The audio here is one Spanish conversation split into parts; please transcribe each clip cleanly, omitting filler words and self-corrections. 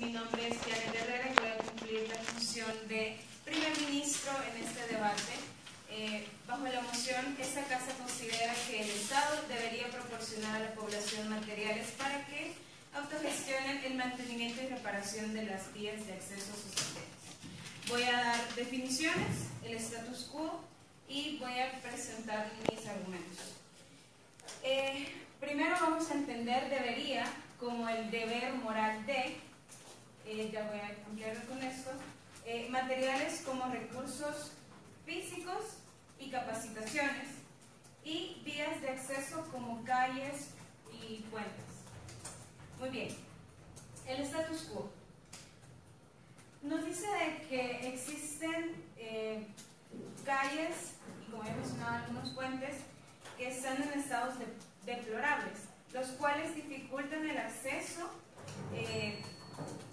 mi nombre es Janet Herrera y voy a cumplir la función de primer ministro en este debate. Bajo la moción, esta Casa considera que el Estado debería proporcionar a la población materiales para que autogestionen el mantenimiento y reparación de las vías de acceso a sus sistemas. Voy a dar definiciones, el status quo y voy a presentar mis argumentos. Primero vamos a entender debería como el deber moral de, ya voy a ampliar con esto, materiales como recursos físicos y capacitaciones, y vías de acceso como calles y puentes. Muy bien, el status quo nos dice de que existen calles y, como ya mencionaba, algunos puentes que están en estados deplorables, los cuales dificultan el acceso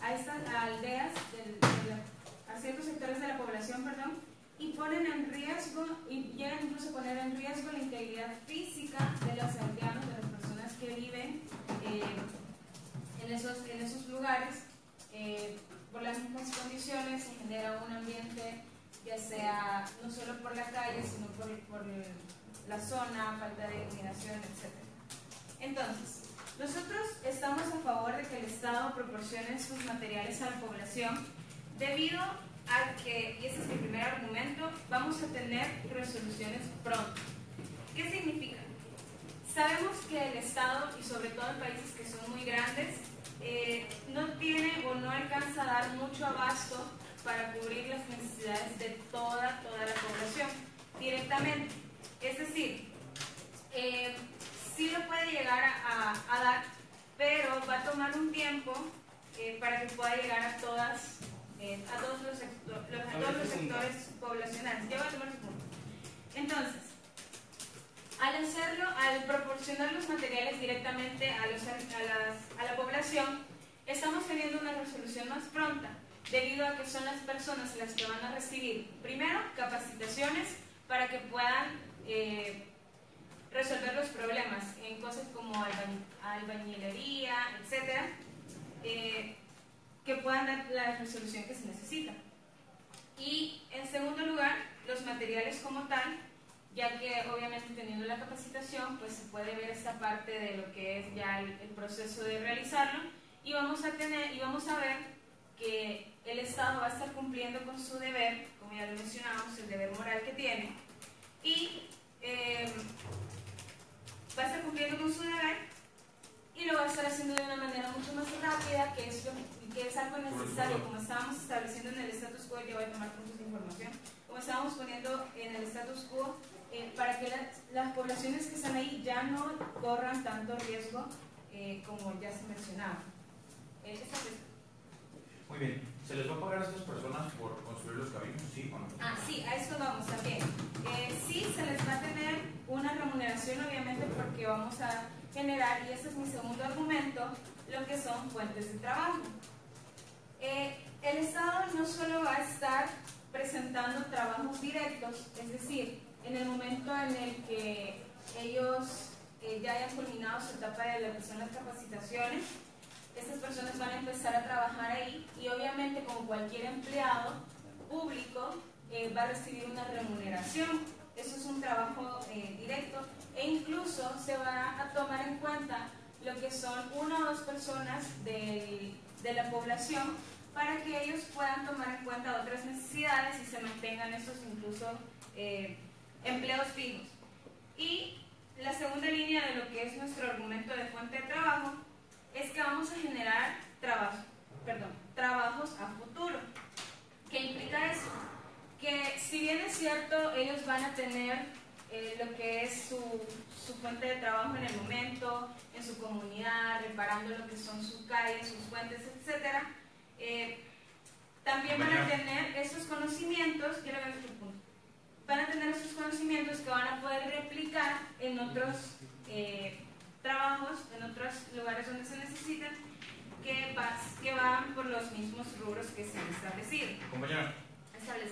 a estas aldeas, a ciertos sectores de la población, y ponen en riesgo, y llegan incluso a poner en riesgo la integridad física de los aldeanos, de las personas que viven en esos lugares. Por las mismas condiciones se genera un ambiente, ya sea no solo por la calle, sino por la zona, falta de iluminación, etc. Entonces, nosotros estamos a favor de que el Estado proporcione sus materiales a la población debido a que, y ese es mi primer argumento, vamos a tener resoluciones pronto. ¿Qué significa? Sabemos que el Estado, y sobre todo en países que son muy grandes, no tiene o no alcanza a dar mucho abasto para cubrir las necesidades de toda la población directamente. Es decir, sí lo puede llegar a dar, pero va a tomar un tiempo para que pueda llegar a todos los sectores poblacionales. Ya va a tomar su punto. Entonces, al proporcionar los materiales directamente a la población, estamos teniendo una resolución más pronta, debido a que son las personas las que van a recibir, primero, capacitaciones para que puedan resolver los problemas en cosas como albañilería, etcétera, que puedan dar la resolución que se necesita. Y en segundo lugar, los materiales como tal, ya que obviamente teniendo la capacitación, pues se puede ver esta parte de lo que es ya el proceso de realizarlo, y vamos a ver que el Estado va a estar cumpliendo con su deber, como ya lo mencionamos, el deber moral que tiene, y va a estar cumpliendo con su deber y lo va a estar haciendo de una manera mucho más rápida, que es algo necesario, como estábamos estableciendo en el status quo. Yo voy a tomar puntos de información, como estábamos poniendo en el status quo, para que las poblaciones que están ahí ya no corran tanto riesgo como ya se mencionaba. Muy bien, ¿se les va a pagar a estas personas por construir los caminos? ¿Sí o no? Sí, a eso vamos también. Sí, se les va a tener una remuneración, obviamente, porque vamos a generar, y este es mi segundo argumento, lo que son fuentes de trabajo. El Estado no solo va a estar presentando trabajos directos, es decir, en el momento en el que ellos ya hayan culminado su etapa de lo que son las capacitaciones, estas personas van a empezar a trabajar ahí, y obviamente como cualquier empleado público va a recibir una remuneración. Eso es un trabajo directo, e incluso se va a tomar en cuenta lo que son una o dos personas de la población, para que ellos puedan tomar en cuenta otras necesidades y se mantengan esos incluso empleos fijos. Y la segunda línea de lo que es nuestro argumento de fuente de trabajo es que vamos a generar trabajos a futuro. ¿Qué implica eso? Que si bien es cierto, ellos van a tener lo que es su fuente de trabajo en el momento, en su comunidad, reparando lo que son sus calles, sus puentes, etc. También van a tener esos conocimientos, quiero ver otro punto, van a tener esos conocimientos que van a poder replicar en otros trabajos, en otros lugares donde se necesitan, que van por los mismos rubros que se han establecido. Compañera,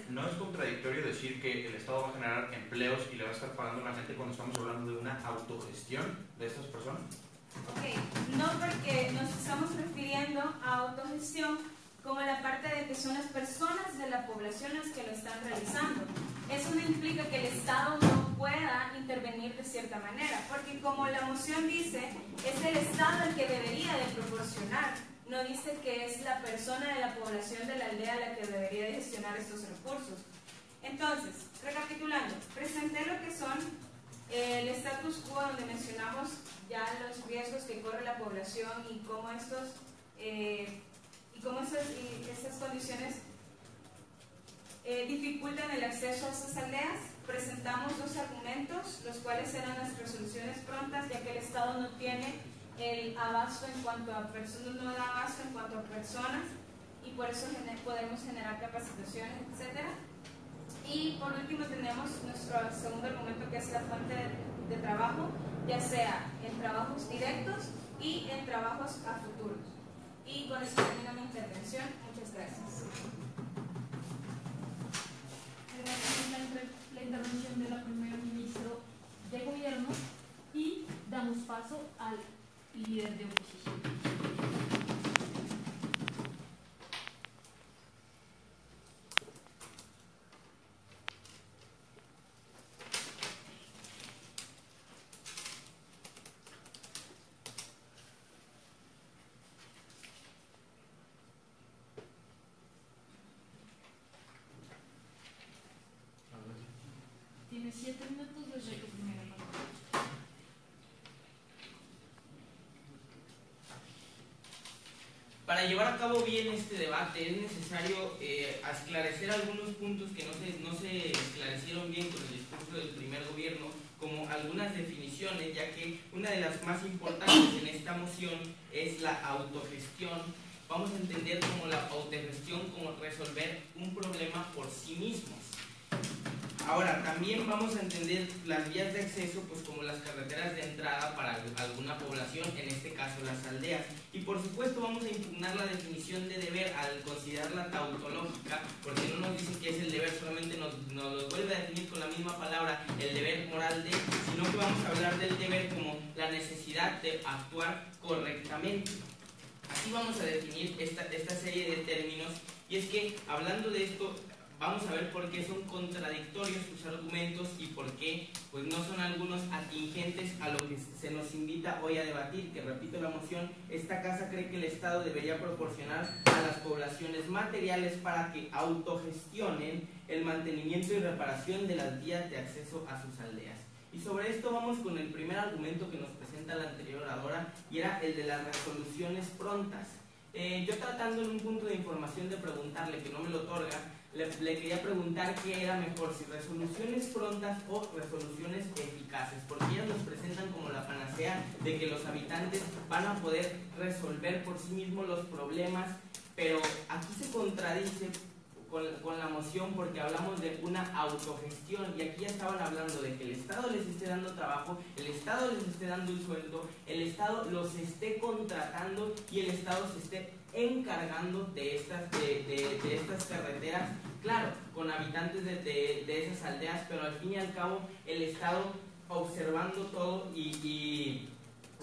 ¿no es contradictorio decir que el Estado va a generar empleos y le va a estar pagando a la gente cuando estamos hablando de una autogestión de estas personas? Ok, no, porque nos estamos refiriendo a autogestión autogestión como la parte de que son las personas de la población las que lo están realizando. Eso no implica que el Estado no pueda intervenir de cierta manera, porque como la moción dice, es el Estado el que debería de proporcionar, no dice que es la persona de la población de la aldea la que debería de gestionar estos recursos. Entonces, recapitulando, presenté lo que son el status quo, donde mencionamos ya los riesgos que corre la población y cómo estas condiciones dificultan el acceso a esas aldeas. Presentamos dos argumentos, los cuales eran las resoluciones prontas, ya que el Estado no tiene el abasto en cuanto a personas, no da abasto en cuanto a personas, y por eso podemos generar capacitaciones, etcétera. Y por último tenemos nuestro segundo argumento, que es la fuente de trabajo, ya sea en trabajos directos y en trabajos a futuros. Y con eso termino mi intervención. Muchas gracias. Agradecemos la intervención de la primera ministra de Gobierno y damos paso al líder de oposición. Tiene 7 minutos desde tu primera palabra. Para llevar a cabo bien este debate es necesario esclarecer algunos puntos que no se esclarecieron bien con el discurso del primer gobierno, como algunas definiciones, ya que una de las más importantes en esta moción es la autogestión. Vamos a entender como la autogestión como resolver un problema por sí mismos. Ahora, también vamos a entender las vías de acceso pues como las carreteras de entrada para alguna población, en este caso las aldeas. Y por supuesto vamos a impugnar la definición de deber al considerarla tautológica, porque no nos dice que es el deber, solamente nos lo vuelve a definir con la misma palabra, el deber moral de, sino que vamos a hablar del deber como la necesidad de actuar correctamente. Así vamos a definir esta serie de términos, y es que hablando de esto, vamos a ver por qué son contradictorios sus argumentos y por qué pues no son algunos atingentes a lo que se nos invita hoy a debatir, que repito la moción, esta casa cree que el Estado debería proporcionar a las poblaciones materiales para que autogestionen el mantenimiento y reparación de las vías de acceso a sus aldeas. Y sobre esto vamos con el primer argumento que nos presenta la anterior oradora, y era el de las resoluciones prontas. Yo tratando en un punto de información de preguntarle, que no me lo otorga, le quería preguntar qué era mejor, si resoluciones prontas o resoluciones eficaces, porque ellas nos presentan como la panacea de que los habitantes van a poder resolver por sí mismos los problemas, pero aquí se contradice con la moción, porque hablamos de una autogestión, y aquí ya estaban hablando de que el Estado les esté dando trabajo, el Estado les esté dando un sueldo, el Estado los esté contratando y el Estado se esté encargando de estas carreteras, claro, con habitantes de esas aldeas, pero al fin y al cabo el Estado observando todo y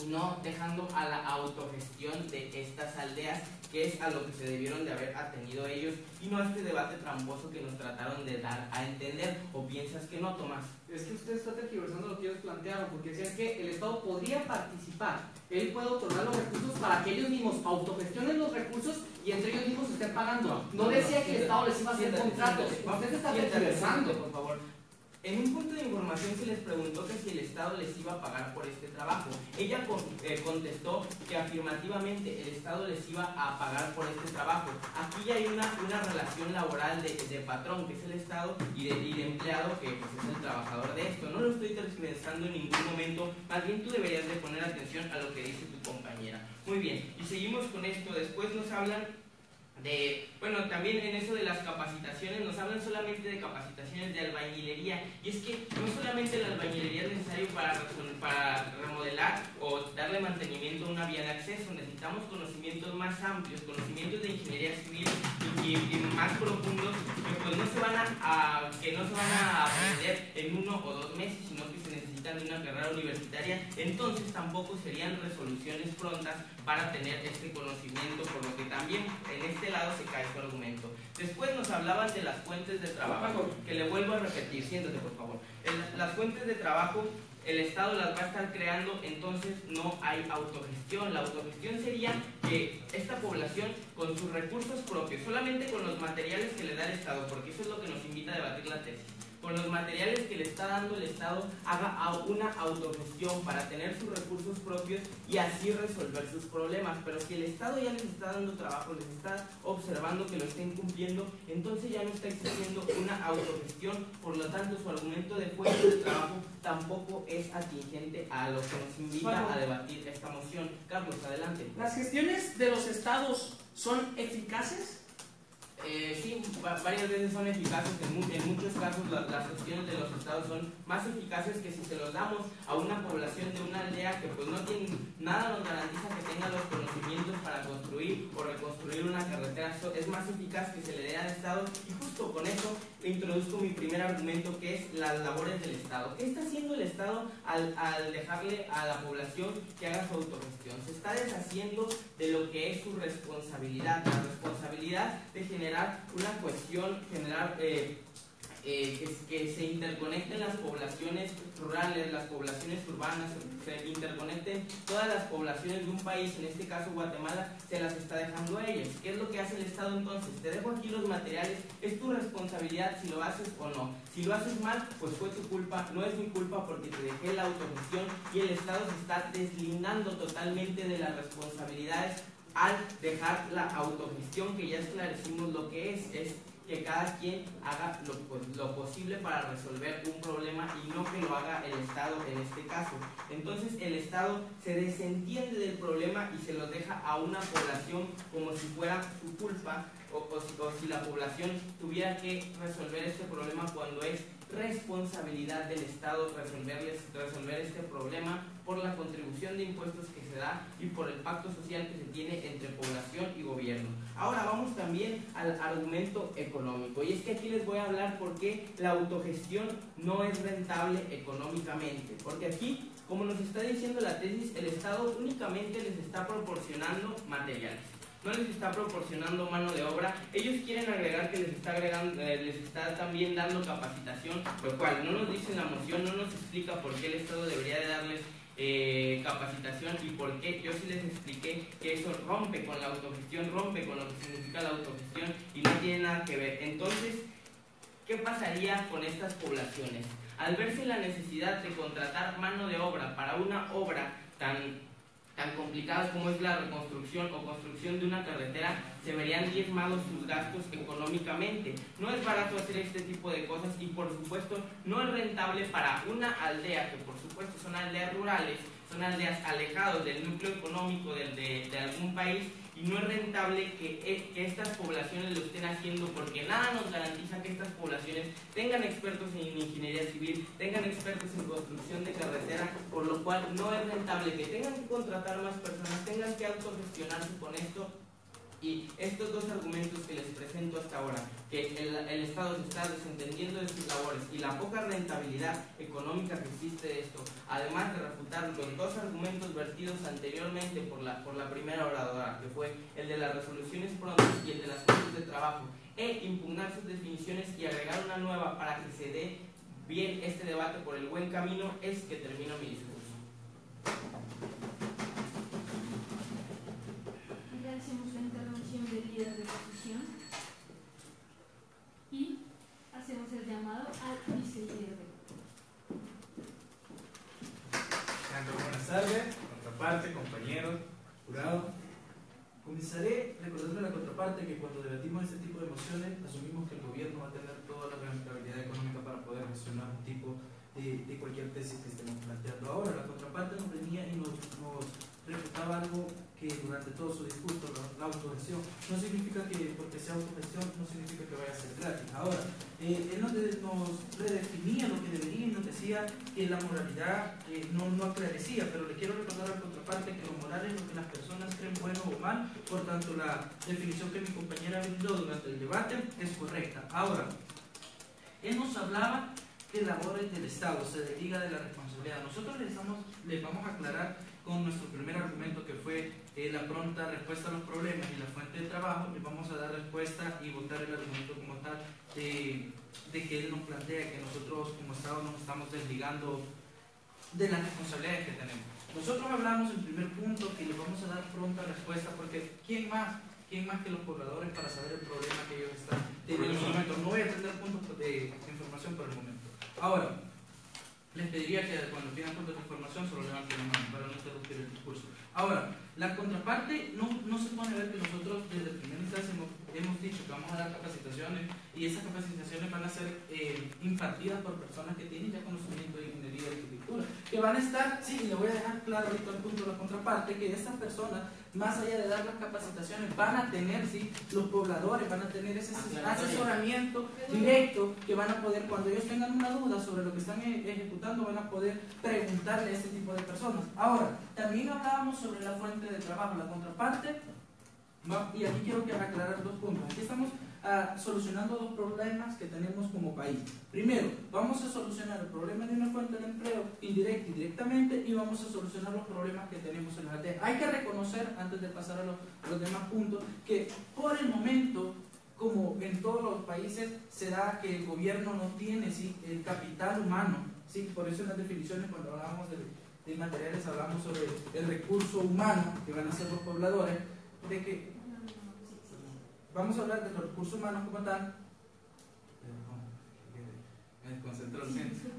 no dejando a la autogestión de estas aldeas, que es a lo que se debieron de haber atenido ellos, y no a este debate tramposo que nos trataron de dar a entender. ¿O piensas que no, Tomás? Es que usted está tergiversando lo que ellos plantearon, porque decían que el Estado podría participar, él puede otorgar los recursos para que ellos mismos autogestionen los recursos y entre ellos mismos estén pagando. No decía que el Estado les iba a hacer contratos. Usted se está tergiversando, por favor. En un punto de información se les preguntó que si el Estado les iba a pagar por este trabajo. Ella contestó que afirmativamente el Estado les iba a pagar por este trabajo. Aquí ya hay una relación laboral de patrón, que es el Estado, y de empleado, que pues, es el trabajador de esto. No lo estoy tergiversando en ningún momento, más bien tú deberías de poner atención a lo que dice tu compañera. Muy bien, y seguimos con esto. Después nos hablan bueno, también en eso de las capacitaciones, nos hablan solamente de capacitaciones de albañilería, y es que no solamente la albañilería es necesario para remodelar o darle mantenimiento a una vía de acceso, necesitamos conocimientos más amplios, conocimientos de ingeniería civil y más profundos, que pues no se van a aprender en 1 o 2 meses, sino que se necesitan necesitan de una carrera universitaria, entonces tampoco serían resoluciones prontas para tener este conocimiento, por lo que también en este lado se cae su argumento. Después nos hablaban de las fuentes de trabajo, que le vuelvo a repetir, siéntate por favor. Las fuentes de trabajo el Estado las va a estar creando, entonces no hay autogestión. La autogestión sería que esta población con sus recursos propios, solamente con los materiales que le da el Estado, porque eso es lo que nos invita a debatir la tesis, con los materiales que le está dando el Estado, haga una autogestión para tener sus recursos propios y así resolver sus problemas. Pero si el Estado ya les está dando trabajo, les está observando que lo estén cumpliendo, entonces ya no está existiendo una autogestión, por lo tanto su argumento de fuente de trabajo tampoco es atingente a lo que nos invita a debatir esta moción. Carlos, adelante. ¿Las gestiones de los estados son eficaces? Sí, varias veces son eficaces. En muchos casos las gestiones de los estados son más eficaces que si se los damos a una población de una aldea que pues no tiene nada, nos garantiza que tenga los conocimientos para construir o reconstruir una carretera. Es más eficaz que se le dé al Estado, y justo con eso introduzco mi primer argumento, que es las labores del Estado. ¿Qué está haciendo el Estado al dejarle a la población que haga su autogestión? Se está deshaciendo de lo que es su responsabilidad, la responsabilidad de generar una cuestión, que se interconecten las poblaciones rurales, las poblaciones urbanas, se interconecten todas las poblaciones de un país, en este caso Guatemala, se las está dejando a ellos. ¿Qué es lo que hace el Estado entonces? Te dejo aquí los materiales, es tu responsabilidad si lo haces o no. Si lo haces mal, pues fue tu culpa, no es mi culpa porque te dejé la autogestión, y el Estado se está deslindando totalmente de las responsabilidades al dejar la autogestión, que ya esclarecimos lo que es que cada quien haga lo posible para resolver un problema y no que lo haga el Estado en este caso. Entonces el Estado se desentiende del problema y se lo deja a una población como si fuera su culpa, o si la población tuviera que resolver este problema, cuando es responsabilidad del Estado resolver este problema por la contribución de impuestos que se da y por el pacto social que se tiene entre población y gobierno. Ahora vamos también al argumento económico, y es que aquí les voy a hablar por qué la autogestión no es rentable económicamente, porque aquí, como nos está diciendo la tesis, el Estado únicamente les está proporcionando materiales, no les está proporcionando mano de obra. Ellos quieren agregar que les está también dando capacitación, lo cual no nos dice en la moción, no nos explica por qué el Estado debería de darles capacitación y por qué. Yo sí les expliqué que eso rompe con la autogestión, rompe con lo que significa la autogestión y no tiene nada que ver. Entonces, ¿qué pasaría con estas poblaciones? Al verse la necesidad de contratar mano de obra para una obra tan complicadas como es la reconstrucción o construcción de una carretera, se verían diezmados sus gastos económicamente. No es barato hacer este tipo de cosas, y por supuesto no es rentable para una aldea, que por supuesto son aldeas rurales, son aldeas alejadas del núcleo económico de algún país, y no es rentable que estas poblaciones lo estén haciendo, porque nada nos garantiza que estas poblaciones tengan expertos en ingeniería civil, tengan expertos en construcción de carretera, por lo cual no es rentable que tengan que contratar más personas, tengan que autogestionarse con esto. Y estos dos argumentos que les presento hasta ahora, que el Estado se está desentendiendo de sus labores y la poca rentabilidad económica que existe de esto, además de refutar los dos argumentos vertidos anteriormente por la primera oradora, que fue el de las resoluciones prontas y el de las fuentes de trabajo, e impugnar sus definiciones y agregar una nueva para que se dé bien este debate por el buen camino, es que termino mi discurso. Agradecemos la intervención del líder de oposición y hacemos el llamado al vicelíder de Buenas tardes, contraparte, compañeros, jurado. Comenzaré recordando a la contraparte que cuando debatimos este tipo de mociones asumimos que el gobierno va a tener toda la rentabilidad económica para poder gestionar un tipo de cualquier tesis que estemos planteando ahora. La contraparte nos venía y nos refutaba algo que durante todo su discurso, la autogestión, no significa que porque sea autogestión no significa que vaya a ser gratis. Ahora, él nos redefinía lo que debería y nos decía que la moralidad no aclarecía, pero le quiero recordar a la contraparte que lo moral es lo que las personas creen bueno o mal, por tanto la definición que mi compañera brindó durante el debate es correcta. Ahora, él nos hablaba de labores del Estado, se desliga de la responsabilidad responsabilidad. Nosotros les vamos a aclarar con nuestro primer argumento, que fue la pronta respuesta a los problemas y la fuente de trabajo. Les vamos a dar respuesta y votar el argumento como tal de que él nos plantea que nosotros como Estado nos estamos desligando de las responsabilidades que tenemos. Nosotros hablamos en primer punto que les vamos a dar pronta respuesta, porque ¿quién más que los pobladores para saber el problema que ellos están teniendo en el momento? No voy a tener puntos de información por el momento. Ahora, les pediría que cuando tengan puntos de información solo levanten la mano para no interrumpir el discurso. Ahora, la contraparte no se pone a ver que nosotros desde primera instancia hemos dicho que vamos a dar capacitaciones, y esas capacitaciones van a ser impartidas por personas que tienen ya conocimiento de ingeniería y arquitectura, que van a estar, sí, y le voy a dejar claro ahorita el punto de la contraparte, que estas personas, más allá de dar las capacitaciones, van a tener, sí, los pobladores van a tener ese asesoramiento directo, que van a poder, cuando ellos tengan una duda sobre lo que están ejecutando, van a poder preguntarle a este tipo de personas. Ahora, también hablábamos sobre la fuente de trabajo, la contraparte, y aquí quiero aclarar dos puntos. Aquí estamos solucionando dos problemas que tenemos como país. Primero, vamos a solucionar el problema de una fuente de empleo indirecta y directamente, y vamos a solucionar los problemas que tenemos en la aldea. Hay que reconocer, antes de pasar a los demás puntos, que por el momento, como en todos los países, se da que el gobierno no tiene, ¿sí?, el capital humano, ¿sí? Por eso en las definiciones, cuando hablamos de materiales, hablamos sobre el recurso humano, que van a ser los pobladores, de que vamos a hablar de los recursos humanos como tal. Me desconcentré.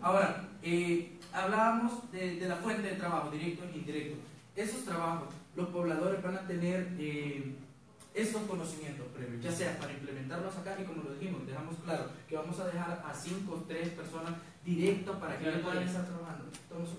Ahora, hablábamos de la fuente de trabajo, directo e indirecto. Esos trabajos, los pobladores van a tener estos conocimientos previos, ya sea para implementarlos acá, y como lo dijimos, dejamos claro que vamos a dejar a 5 o 3 personas directas para que ellos puedan estar trabajando.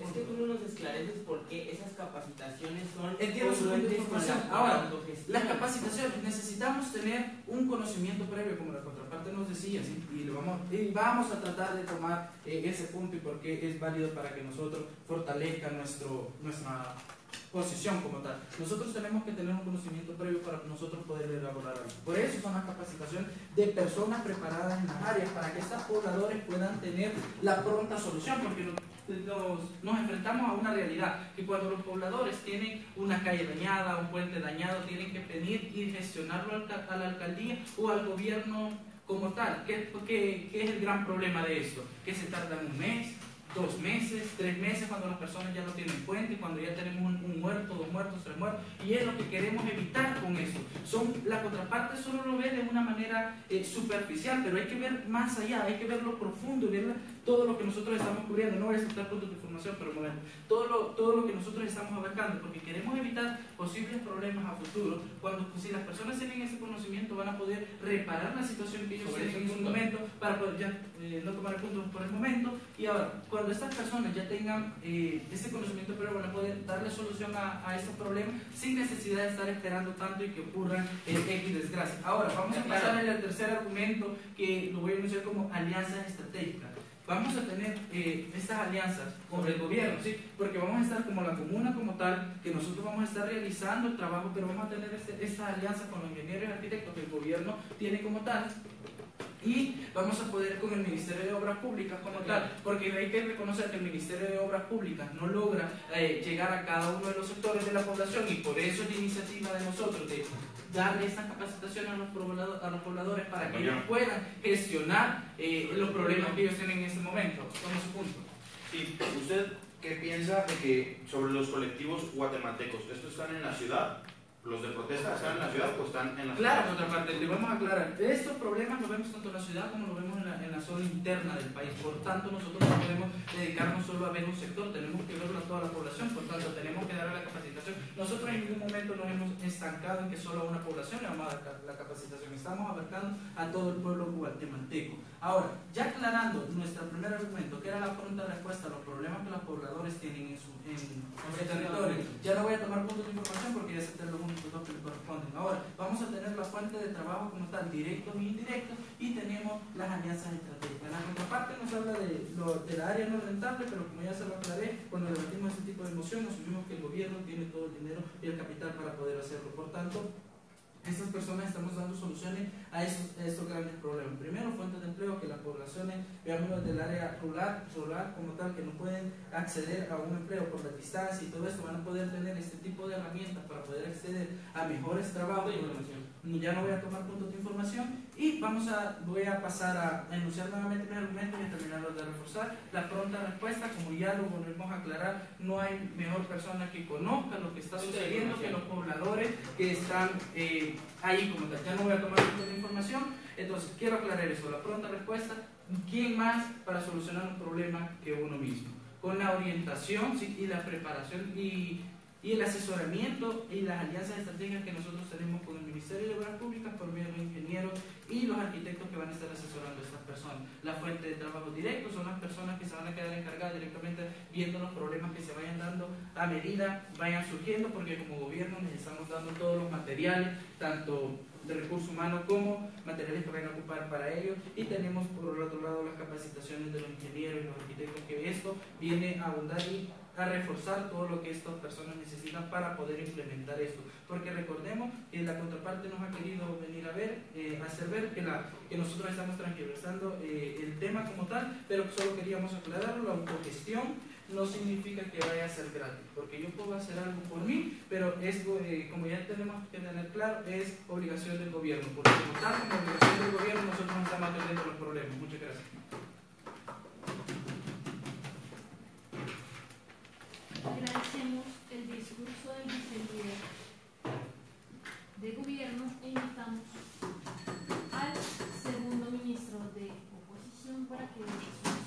Es que tú no nos esclareces por qué esas capacitaciones son congruentes con la Ahora, las capacitaciones, necesitamos tener un conocimiento previo, como la contraparte nos decía, ¿sí? y vamos a tratar de tomar ese punto, y por qué es válido para que nosotros fortalezca nuestra posición como tal. Nosotros tenemos que tener un conocimiento previo para nosotros poder elaborar algo. Por eso son las capacitaciones de personas preparadas en las áreas, para que estos pobladores puedan tener la pronta solución, porque nos enfrentamos a una realidad, que cuando los pobladores tienen una calle dañada, un puente dañado, tienen que venir y gestionarlo a la alcaldía o al gobierno como tal. ¿Qué es el gran problema de esto? Que se tarda un mes, 2 meses, 3 meses, cuando las personas ya no tienen puente, cuando ya tenemos un muerto, 2 muertos, 3 muertos, y es lo que queremos evitar con eso. La contraparte solo lo ve de una manera superficial, pero hay que ver más allá, hay que ver lo profundo, ver todo lo que nosotros estamos cubriendo. No voy a aceptar puntos de información, pero bueno, todo lo que nosotros estamos abarcando, porque queremos evitar posibles problemas a futuro, cuando si las personas tienen ese conocimiento, van a poder reparar la situación que ellos tienen en su momento, para poder ya no tomar el punto por el momento. Y ahora, cuando estas personas ya tengan ese conocimiento, pero van a poder darle solución a estos problemas sin necesidad de estar esperando tanto y que ocurran X desgracias. Ahora, vamos a pasar al tercer argumento, que lo voy a anunciar como alianzas estratégicas. Vamos a tener estas alianzas con el gobierno, ¿sí? Porque vamos a estar como la comuna como tal, que nosotros vamos a estar realizando el trabajo, pero vamos a tener estas alianzas con los ingenieros y arquitectos que el gobierno tiene como tal. Y vamos a poder con el Ministerio de Obras Públicas como tal, porque hay que reconocer que el Ministerio de Obras Públicas no logra llegar a cada uno de los sectores de la población, y por eso es la iniciativa de nosotros de darle esta capacitación a los pobladores para que ellos puedan gestionar los problemas que ellos tienen en este momento. Toma su punto. Sí, ¿usted qué piensa de que sobre los colectivos guatemaltecos? ¿Estos están en la ciudad? ¿Los de protesta están en la ciudad o están en la ciudad? Claro, por otra parte, le vamos a aclarar. Estos problemas los vemos tanto en la ciudad como los vemos en la zona interna del país. Por tanto, nosotros no podemos dedicarnos solo a ver un sector, tenemos que verlo a toda la población. Por tanto, tenemos que darle la capacitación. Nosotros en ningún momento nos hemos estancado en que solo a una población le vamos a dar la capacitación. Estamos abarcando a todo el pueblo guatemalteco. Ahora, ya aclarando nuestro primer argumento, que era la pronta respuesta a los problemas que los pobladores tienen en su territorio, ya no voy a tomar puntos de información porque ya se te lo que le corresponden. Ahora, vamos a tener la fuente de trabajo como tal, directo e indirecto, y tenemos las alianzas estratégicas. La contraparte nos habla de la área no rentable, pero como ya se lo aclaré, cuando debatimos este tipo de moción, asumimos que el gobierno tiene todo el dinero y el capital para poder hacerlo. Por tanto, estas personas estamos dando soluciones a estos grandes problemas. Primero, fuentes de empleo, que las poblaciones, veamos del área rural como tal, que no pueden acceder a un empleo por la distancia y todo esto, van a poder tener este tipo de herramientas para poder acceder a mejores trabajos. Ya no voy a tomar puntos de información y voy a pasar a enunciar nuevamente mis argumentos y a terminarlos de reforzar. La pronta respuesta, como ya lo volvemos a aclarar, no hay mejor persona que conozca lo que está sucediendo que los pobladores que están ahí como tal. Ya no voy a tomar puntos de información, entonces quiero aclarar eso. La pronta respuesta, ¿quién más para solucionar un problema que uno mismo? Con la orientación y la preparación y el asesoramiento y las alianzas estratégicas que nosotros tenemos con el Ministerio de Obras Públicas por medio de los ingenieros y los arquitectos que van a estar asesorando a estas personas. La fuente de trabajo directo son las personas que se van a quedar encargadas directamente viendo los problemas que se vayan dando a medida vayan surgiendo, porque como gobierno les estamos dando todos los materiales, tanto de recursos humanos como materiales que van a ocupar para ello, y tenemos por el otro lado las capacitaciones de los ingenieros y los arquitectos, que esto viene a abundar y a reforzar todo lo que estas personas necesitan para poder implementar esto, porque recordemos que la contraparte nos ha querido venir a ver, hacer ver que nosotros estamos transversando el tema como tal, pero solo queríamos aclararlo. La autogestión no significa que vaya a ser gratis, porque yo puedo hacer algo por mí, pero es, como ya tenemos que tener claro, es obligación del gobierno, porque como tal, como obligación del gobierno, nosotros no estamos atendiendo los problemas. Muchas gracias. Agradecemos el discurso del vicelíder de gobierno e invitamos al segundo ministro de oposición para que dé su discurso.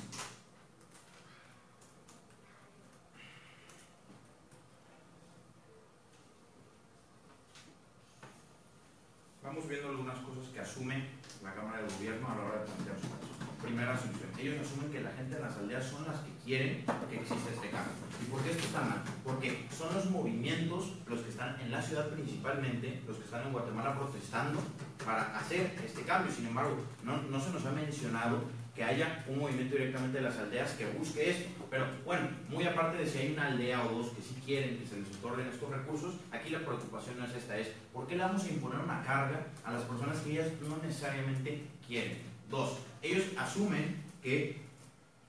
Vamos viendo algunas cosas que asume la Cámara de Gobierno a la hora de plantear su caso. Primera asunción, ellos asumen que la gente en las aldeas son las que quieren que exista este cambio. ¿Y por qué esto está mal? Porque son los movimientos los que están en la ciudad principalmente, los que están en Guatemala protestando para hacer este cambio. Sin embargo, no se nos ha mencionado que haya un movimiento directamente de las aldeas que busque esto. Pero bueno, muy aparte de si hay una aldea o dos que sí quieren que se les otorguen estos recursos, aquí la preocupación no es esta, es ¿por qué le vamos a imponer una carga a las personas que ellas no necesariamente quieren? Dos, ellos asumen que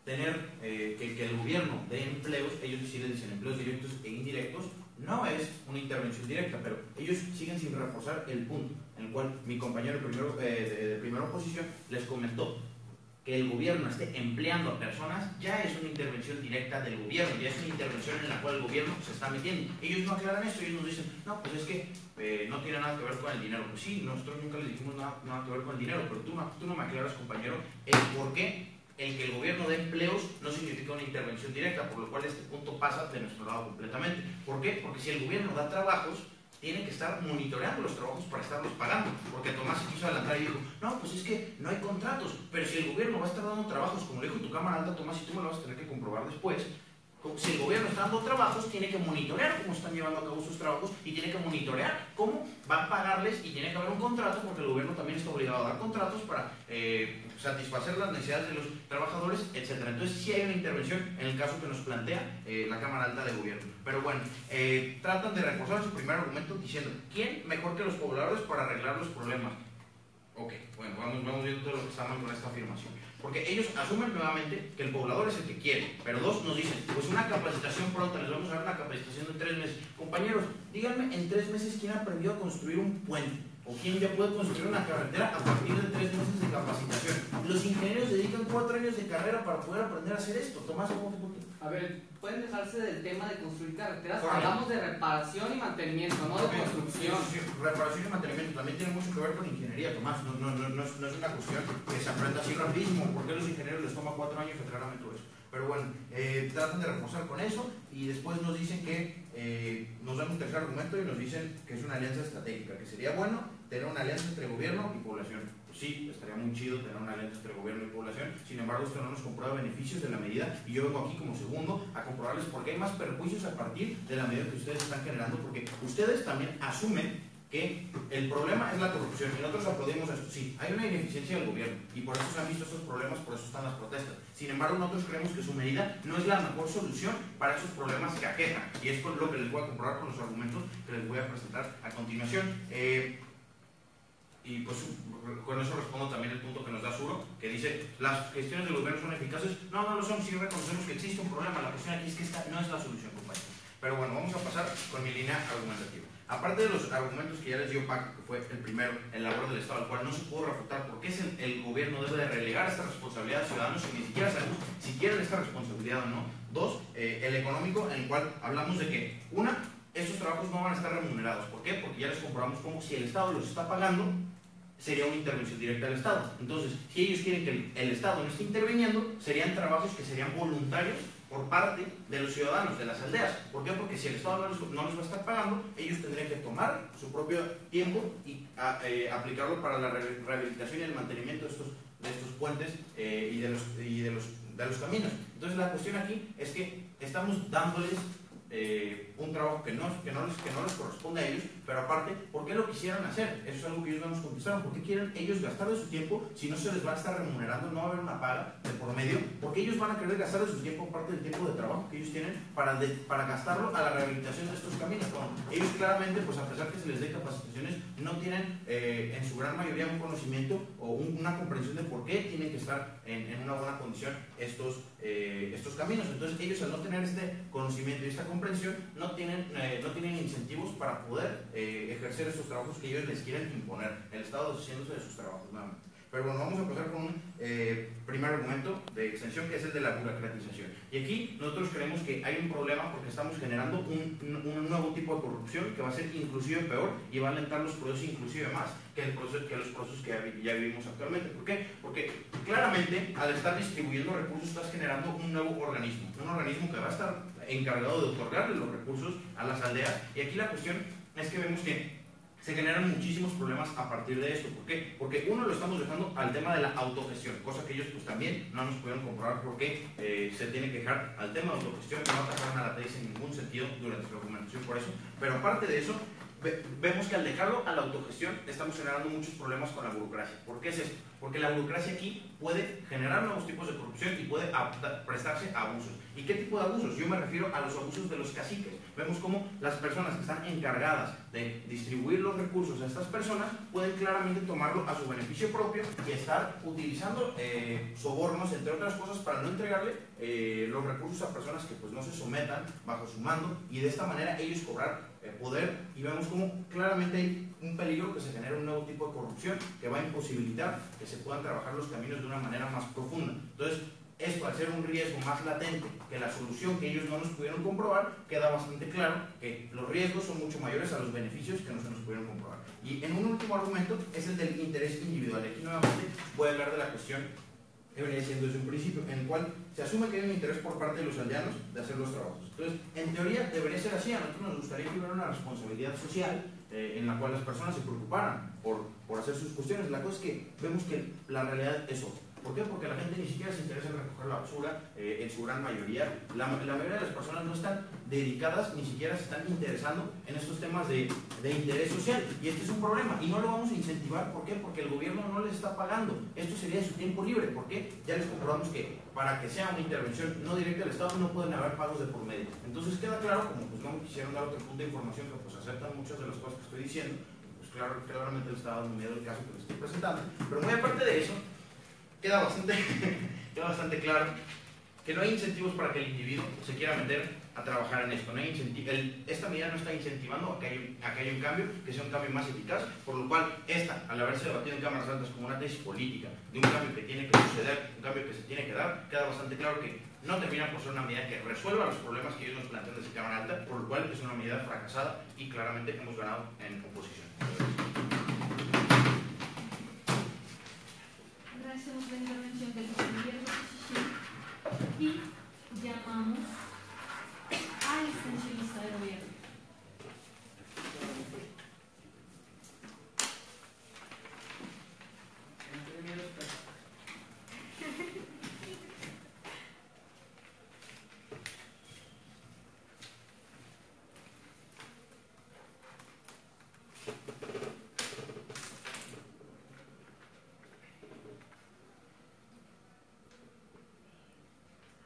que el gobierno dé empleos, ellos sí les dicen empleos directos e indirectos, no es una intervención directa, pero ellos siguen sin reforzar el punto en el cual mi compañero de primera oposición les comentó que el gobierno esté empleando a personas ya es una intervención directa del gobierno, ya es una intervención en la cual el gobierno se está metiendo. Ellos no aclaran esto, ellos nos dicen, no, pues es que no tiene nada que ver con el dinero. Pues sí, nosotros nunca les dijimos nada que ver con el dinero, pero tú no me aclaras, compañero, el por qué el que el gobierno dé empleos no significa una intervención directa, por lo cual este punto pasa de nuestro lado completamente. ¿Por qué? Porque si el gobierno da trabajos, tiene que estar monitoreando los trabajos para estarlos pagando, porque Tomás se quiso adelantar y dijo, no, pues es que no hay contratos, pero si el gobierno va a estar dando trabajos, como le dijo tu cámara alta, Tomás, y tú me lo vas a tener que comprobar después, si el gobierno está dando trabajos, tiene que monitorear cómo están llevando a cabo sus trabajos y tiene que monitorear cómo van a pagarles, y tiene que haber un contrato, porque el gobierno también está obligado a dar contratos para satisfacer las necesidades de los trabajadores, etc. Entonces sí hay una intervención en el caso que nos plantea la Cámara Alta de Gobierno. Pero bueno, tratan de reforzar su primer argumento diciendo, ¿quién mejor que los pobladores para arreglar los problemas? Ok, bueno, vamos viendo todo lo que está mal con esta afirmación. Porque ellos asumen nuevamente que el poblador es el que quiere, pero dos nos dicen, pues una capacitación pronta, les vamos a dar una capacitación de 3 meses. Compañeros, díganme en 3 meses quién aprendió a construir un puente, o quién ya puede construir una carretera a partir de 3 meses de capacitación. Los ingenieros dedican 4 años de carrera para poder aprender a hacer esto. Tomás, ¿cómo te... A ver, pueden dejarse del tema de construir carreteras. Hablamos de reparación y mantenimiento, no de construcción. Sí, reparación y mantenimiento también tiene mucho que ver con ingeniería, Tomás. No es una cuestión que se aprenda así rapidísimo. ¿Por qué a los ingenieros les toma 4 años aclararme todo eso? Pero bueno, tratan de reforzar con eso y después nos dicen que nos dan un tercer argumento y nos dicen que es una alianza estratégica, que sería bueno tener una alianza entre gobierno y población. Pues sí, estaría muy chido tener una alianza entre gobierno y población, sin embargo esto no nos comprueba beneficios de la medida y yo vengo aquí como segundo a comprobarles por qué hay más perjuicios a partir de la medida que ustedes están generando, porque ustedes también asumen que el problema es la corrupción y nosotros aplaudimos esto. Sí, hay una ineficiencia del gobierno y por eso se han visto estos problemas, por eso están las protestas. Sin embargo, nosotros creemos que su medida no es la mejor solución para esos problemas que aquejan, y es por lo que les voy a comprobar con los argumentos que les voy a presentar a continuación. y pues con eso respondo también el punto que nos da Suro, que dice, las gestiones del gobierno son eficaces. No, no lo son, sí reconocemos que existe un problema. La cuestión aquí es que esta no es la solución, compañeros. Pero bueno, vamos a pasar con mi línea argumentativa. Aparte de los argumentos que ya les dio Paco, que fue el primero, el labor del Estado, al cual no se pudo refutar porque el gobierno debe de relegar esta responsabilidad a ciudadanos y ni siquiera sabemos si quieren esta responsabilidad o no. Dos, el económico, en el cual hablamos de que, una, estos trabajos no van a estar remunerados. ¿Por qué? Porque ya les comprobamos como si el Estado los está pagando, sería una intervención directa del Estado. Entonces, si ellos quieren que el Estado no esté interviniendo, serían trabajos que serían voluntarios por parte de los ciudadanos de las aldeas. ¿Por qué? Porque si el Estado no les va a estar pagando, ellos tendrían que tomar su propio tiempo y aplicarlo para la rehabilitación y el mantenimiento de estos puentes y de los caminos. Entonces la cuestión aquí es que estamos dándoles un trabajo que no les corresponde a ellos, pero aparte, ¿por qué lo quisieran hacer? Eso es algo que ellos no nos contestaron. ¿Por qué quieren ellos gastar de su tiempo si no se les va a estar remunerando, no va a haber una paga de por medio? Porque ellos van a querer gastar de su tiempo, parte del tiempo de trabajo que ellos tienen, para gastarlo a la rehabilitación de estos caminos. Como ellos claramente, pues a pesar que se les dé capacitaciones, no tienen en su gran mayoría un conocimiento o una comprensión de por qué tienen que estar en una buena condición estos caminos. Entonces ellos, al no tener este conocimiento y esta comprensión, no tienen incentivos para poder ejercer estos trabajos que ellos les quieren imponer, el Estado deshaciéndose de sus trabajos nuevamente. Pero bueno, vamos a pasar con un primer argumento de extensión, que es el de la burocratización. Y aquí nosotros creemos que hay un problema porque estamos generando un nuevo tipo de corrupción que va a ser inclusive peor y va a alentar los procesos inclusive más que los procesos que ya vivimos actualmente. ¿Por qué? Porque claramente al estar distribuyendo recursos estás generando un nuevo organismo que va a estar encargado de otorgarle los recursos a las aldeas. Y aquí la cuestión es que vemos que se generan muchísimos problemas a partir de esto. ¿Por qué? Porque uno lo estamos dejando al tema de la autogestión, cosa que ellos pues también no nos pudieron comprobar porque se tiene que dejar al tema de autogestión, que no atacaron a la tesis en ningún sentido durante su argumentación por eso. Pero aparte de eso, vemos que al dejarlo a la autogestión estamos generando muchos problemas con la burocracia. ¿Por qué es esto? Porque la burocracia aquí puede generar nuevos tipos de corrupción y puede prestarse a abusos. ¿Y qué tipo de abusos? Yo me refiero a los abusos de los caciques. Vemos cómo las personas que están encargadas de distribuir los recursos a estas personas pueden claramente tomarlo a su beneficio propio y estar utilizando sobornos, entre otras cosas, para no entregarle los recursos a personas que pues no se sometan bajo su mando y de esta manera ellos cobrar poder. Y vemos cómo claramente hay un peligro que se genera un nuevo tipo de corrupción que va a imposibilitar que se puedan trabajar los caminos de una manera más profunda. Entonces, esto, al ser un riesgo más latente que la solución que ellos no nos pudieron comprobar, queda bastante claro que los riesgos son mucho mayores a los beneficios que no se nos pudieron comprobar. Y en un último argumento es el del interés individual. Aquí nuevamente voy a hablar de la cuestión que venía diciendo desde un principio, en el cual se asume que hay un interés por parte de los aldeanos de hacer los trabajos. Entonces, en teoría debería ser así. A nosotros nos gustaría que hubiera una responsabilidad social en la cual las personas se preocuparan por hacer sus cuestiones. La cosa es que vemos que la realidad es otra. ¿Por qué? Porque la gente ni siquiera se interesa en recoger la basura, en su gran mayoría. La mayoría de las personas no están dedicadas, ni siquiera se están interesando en estos temas de interés social. Y este es un problema. Y no lo vamos a incentivar. ¿Por qué? Porque el gobierno no les está pagando. Esto sería su tiempo libre. ¿Por qué? Ya les comprobamos que para que sea una intervención no directa del Estado no pueden haber pagos de por medio. Entonces queda claro, como pues no me quisieron dar otro punto de información que pues aceptan muchas de las cosas que estoy diciendo, pues claro, claramente les está dando miedo el caso que les estoy presentando. Pero muy aparte de eso, queda bastante claro que no hay incentivos para que el individuo se quiera meter a trabajar en esto. No hay esta medida no está incentivando a que haya un cambio, que sea un cambio más eficaz, por lo cual al haberse debatido en cámaras altas como una tesis política de un cambio que tiene que suceder, un cambio que se tiene que dar, queda bastante claro que no termina por ser una medida que resuelva los problemas que ellos nos plantean desde cámara alta, por lo cual es una medida fracasada y claramente hemos ganado en oposición. Agradecemos la intervención del líder de oposición y llamamos al extensionista del gobierno.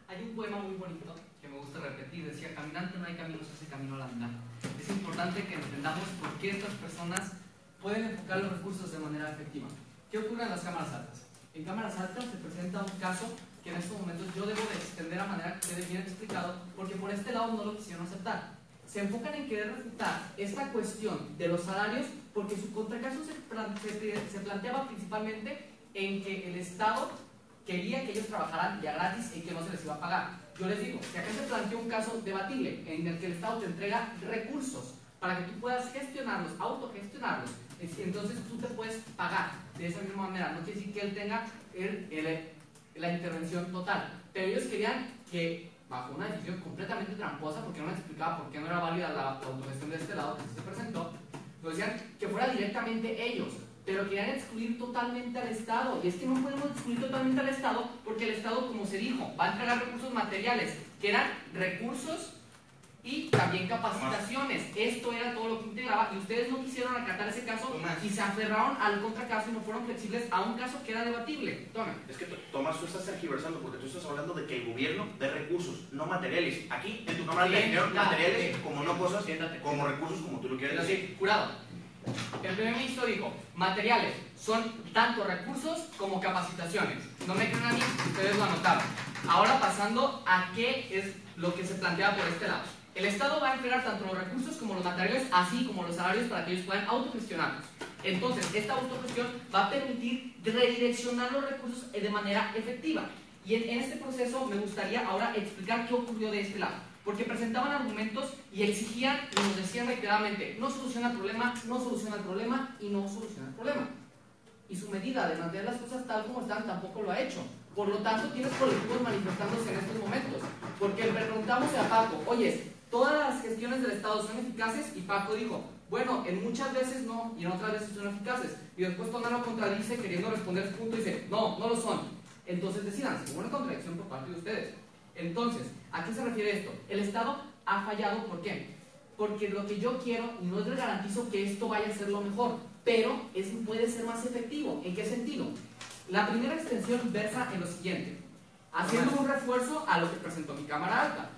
Hay un poema muy bonito que me gusta repetir, decía: caminante no hay camino, se hace camino al andar. Es importante que entendamos por qué estas personas pueden enfocar los recursos de manera efectiva. ¿Qué ocurre en las cámaras altas? En cámaras altas se presenta un caso que en estos momentos yo debo de extender a manera que quede bien explicado, porque por este lado no lo quisieron aceptar. Se enfocan en querer refutar esta cuestión de los salarios porque su contracaso se planteaba principalmente en que el Estado quería que ellos trabajaran ya gratis y que no se les iba a pagar. Yo les digo que acá se planteó un caso debatible en el que el Estado te entrega recursos para que tú puedas gestionarlos, autogestionarlos. Entonces tú te puedes pagar de esa misma manera. No quiere decir que él tenga la intervención total. Pero ellos querían que, bajo una decisión completamente tramposa, porque no les explicaba por qué no era válida la autogestión de este lado que se presentó, nos decían que fuera directamente ellos, pero querían excluir totalmente al Estado. Y es que no podemos excluir totalmente al Estado porque el Estado, como se dijo, va a entregar recursos materiales, que eran recursos y también capacitaciones. Esto era todo lo que integraba y ustedes no quisieron acatar ese caso y se aferraron al contracaso y no fueron flexibles a un caso que era debatible. Toma. Es que Tomás, tú estás tergiversando porque tú estás hablando de que el gobierno dé recursos, no materiales. Aquí en tu cámara le dieron materiales como no cosas, como recursos como tú lo quieres decir. Jurado. El primer ministro dijo, materiales son tanto recursos como capacitaciones. No me creen a mí, ustedes lo anotaron. Ahora pasando a qué es lo que se plantea por este lado. El Estado va a entregar tanto los recursos como los materiales, así como los salarios para que ellos puedan autogestionarlos. Entonces, esta autogestión va a permitir redireccionar los recursos de manera efectiva. Y en este proceso me gustaría ahora explicar qué ocurrió de este lado. Porque presentaban argumentos y exigían y nos decían reiteradamente, no soluciona el problema, no soluciona el problema y no soluciona el problema. Y su medida de mantener las cosas tal como están tampoco lo ha hecho. Por lo tanto, tienes colectivos manifestándose en estos momentos. Porque le preguntamos a Paco, oye, ¿todas las gestiones del Estado son eficaces? Y Paco dijo, bueno, en muchas veces no y en otras veces son eficaces. Y después Tona lo contradice queriendo responder su punto y dice, no, no lo son. Entonces decidan, hubo una contradicción por parte de ustedes. Entonces, ¿a qué se refiere esto? El Estado ha fallado, ¿por qué? Porque lo que yo quiero, no les garantizo que esto vaya a ser lo mejor, pero puede ser más efectivo. ¿En qué sentido? La primera extensión versa en lo siguiente, haciendo un refuerzo a lo que presentó mi cámara alta.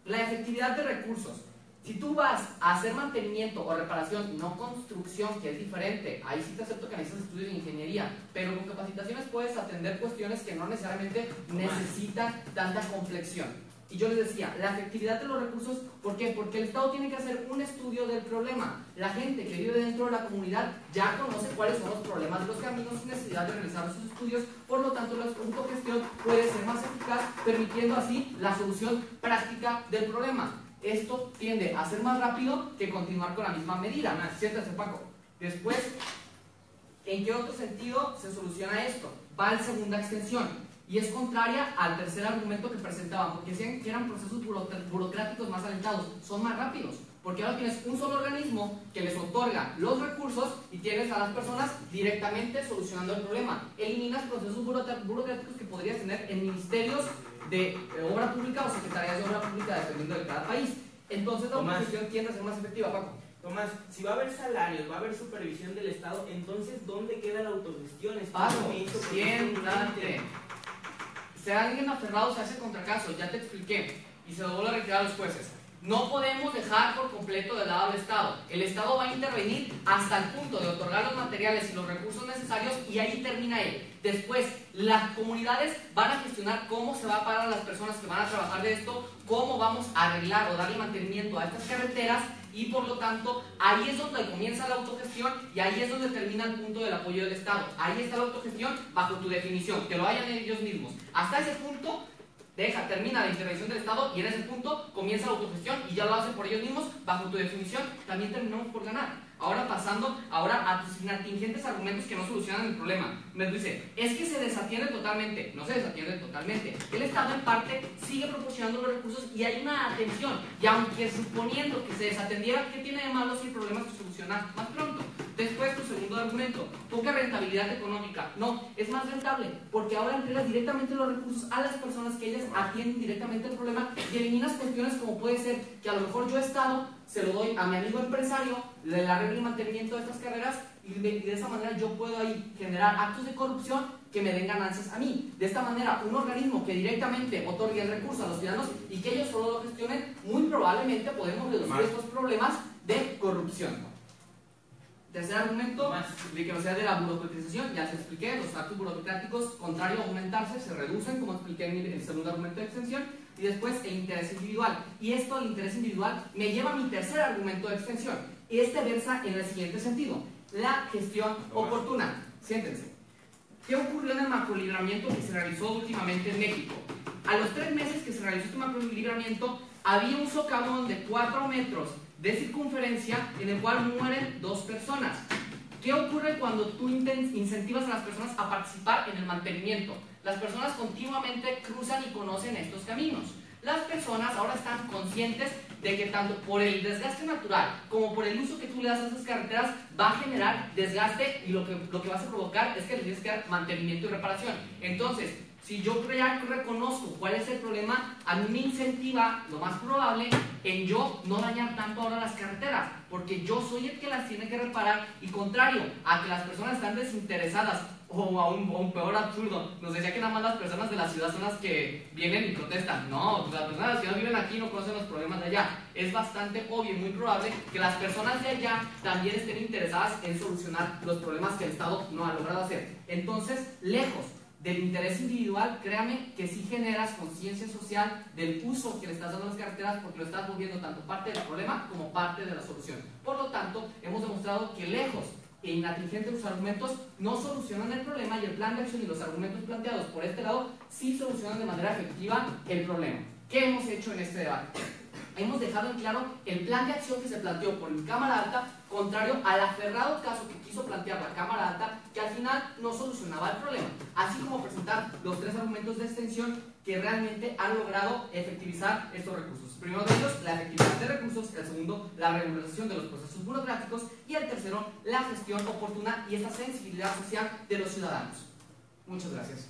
La efectividad de recursos. Si tú vas a hacer mantenimiento o reparación, no construcción, que es diferente, ahí sí te acepto que necesitas estudios de ingeniería, pero con capacitaciones puedes atender cuestiones que no necesariamente necesitan tanta complexión. Y yo les decía, la efectividad de los recursos, ¿por qué? Porque el Estado tiene que hacer un estudio del problema. La gente que vive dentro de la comunidad ya conoce cuáles son los problemas de los caminos sin necesidad de realizar sus estudios, por lo tanto la autogestión puede ser más eficaz, permitiendo así la solución práctica del problema. Esto tiende a ser más rápido que continuar con la misma medida. Siéntate, Paco. Después, ¿en qué otro sentido se soluciona esto? Va a la segunda extensión y es contraria al tercer argumento que presentaban, porque decían que eran procesos burocráticos más alentados. Son más rápidos, porque ahora tienes un solo organismo que les otorga los recursos y tienes a las personas directamente solucionando el problema. Eliminas procesos burocráticos que podrías tener en ministerios de obra pública o secretarías de obra pública dependiendo de cada país. Entonces la autogestión tiende a ser más efectiva, Paco. Tomás, si va a haber salarios, va a haber supervisión del Estado, entonces ¿dónde queda la autogestión? Paco, siéntate. Si alguien aferrado se hace contracaso, ya te expliqué, y se lo vuelvo a retirar a los jueces. No podemos dejar por completo de lado al Estado. El Estado va a intervenir hasta el punto de otorgar los materiales y los recursos necesarios y ahí termina él. Después, las comunidades van a gestionar cómo se va a pagar a las personas que van a trabajar de esto, cómo vamos a arreglar o darle mantenimiento a estas carreteras y por lo tanto, ahí es donde comienza la autogestión y ahí es donde termina el punto del apoyo del Estado. Ahí está la autogestión bajo tu definición, que lo hayan ellos mismos. Hasta ese punto termina la intervención del Estado y en ese punto comienza la autogestión y ya lo hacen por ellos mismos, bajo tu definición, también terminamos por ganar. Ahora pasando a tus inatingentes argumentos que no solucionan el problema. Me dice, es que se desatiende totalmente. No se desatiende totalmente. El Estado en parte sigue proporcionando los recursos y hay una atención. Y aunque suponiendo que se desatendiera, ¿qué tiene de malo si el problema se soluciona más pronto? Después, tu segundo argumento, poca rentabilidad económica. No, es más rentable, porque ahora entregas directamente los recursos a las personas que ellas atienden directamente el problema y eliminas cuestiones como puede ser que a lo mejor yo Estado se lo doy a mi amigo empresario, le arreglo el mantenimiento de estas carreras y de esa manera yo puedo ahí generar actos de corrupción que me den ganancias a mí. De esta manera, un organismo que directamente otorgue el recurso a los ciudadanos y que ellos solo lo gestionen, muy probablemente podemos reducir estos problemas de corrupción. Tercer argumento, de que no sea de la burocratización, ya se expliqué, los actos burocráticos, contrario a aumentarse, se reducen, como expliqué en el segundo argumento de extensión, y después el interés individual. Y esto, el interés individual, me lleva a mi tercer argumento de extensión, y este versa en el siguiente sentido: la gestión oportuna. Siéntense. ¿Qué ocurrió en el macrolibramiento que se realizó últimamente en México? A los 3 meses que se realizó este macrolibramiento, había un socavón de 4 metros de circunferencia en el cual mueren 2 personas. ¿Qué ocurre cuando tú incentivas a las personas a participar en el mantenimiento? Las personas continuamente cruzan y conocen estos caminos. Las personas ahora están conscientes de que tanto por el desgaste natural como por el uso que tú le das a esas carreteras va a generar desgaste, y lo que vas a provocar es que le tienes que dar mantenimiento y reparación. Entonces, si yo ya reconozco cuál es el problema, a mí me incentiva, lo más probable, en yo no dañar tanto ahora las carreteras, porque yo soy el que las tiene que reparar, y contrario a que las personas están desinteresadas, o a un peor absurdo, nos decía que nada más las personas de la ciudad son las que vienen y protestan. No, las personas de la ciudad viven aquí y no conocen los problemas de allá. Es bastante obvio y muy probable que las personas de allá también estén interesadas en solucionar los problemas que el Estado no ha logrado hacer. Entonces, lejos del interés individual, créame que sí generas conciencia social del uso que le estás dando a las carreteras, porque lo estás volviendo tanto parte del problema como parte de la solución. Por lo tanto, hemos demostrado que lejos e inteligentes los argumentos no solucionan el problema, y el plan de acción y los argumentos planteados por este lado sí solucionan de manera efectiva el problema. ¿Qué hemos hecho en este debate? Hemos dejado en claro el plan de acción que se planteó por la Cámara Alta, contrario al aferrado caso que quiso plantear la Cámara Alta, que al final no solucionaba el problema, así como presentar los 3 argumentos de extensión que realmente han logrado efectivizar estos recursos. El primero de ellos, la efectividad de recursos; el segundo, la regularización de los procesos burocráticos; y el tercero, la gestión oportuna y esta sensibilidad social de los ciudadanos. Muchas gracias.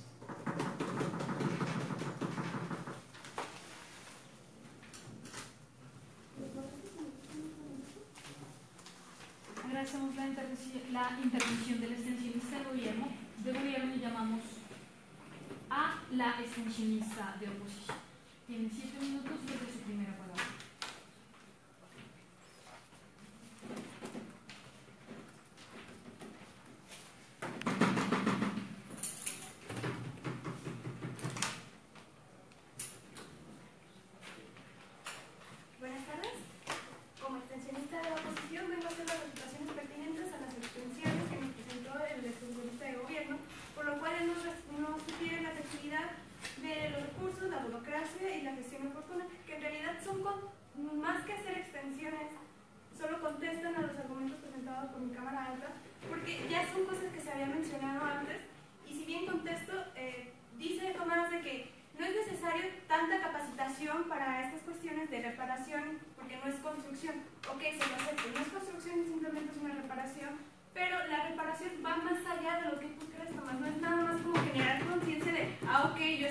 Agradecemos la intervención del extensionista de gobierno y llamamos a la extensionista de oposición. Tiene 7 minutos desde su primera palabra. Buenas tardes. Como extensionista de la oposición, vengo a hacer las refutaciones pertinentes a las extensiones que nos presentó el extensionista de gobierno, por lo cual nos sugiere la efectividad de los recursos, la burocracia y la gestión oportuna, que en realidad son más que hacer extensiones, solo contestan a los argumentos presentados por mi Cámara Alta, porque ya son cosas que se habían mencionado antes, y si bien contesto, dice Tomás de que no es necesario tanta capacitación para estas cuestiones de reparación, porque no es construcción. Ok, se lo acepto, no es construcción, simplemente es una reparación, pero la reparación va más allá de lo que tú crees, Tomás. No es nada más como generar conciencia de, ok, yo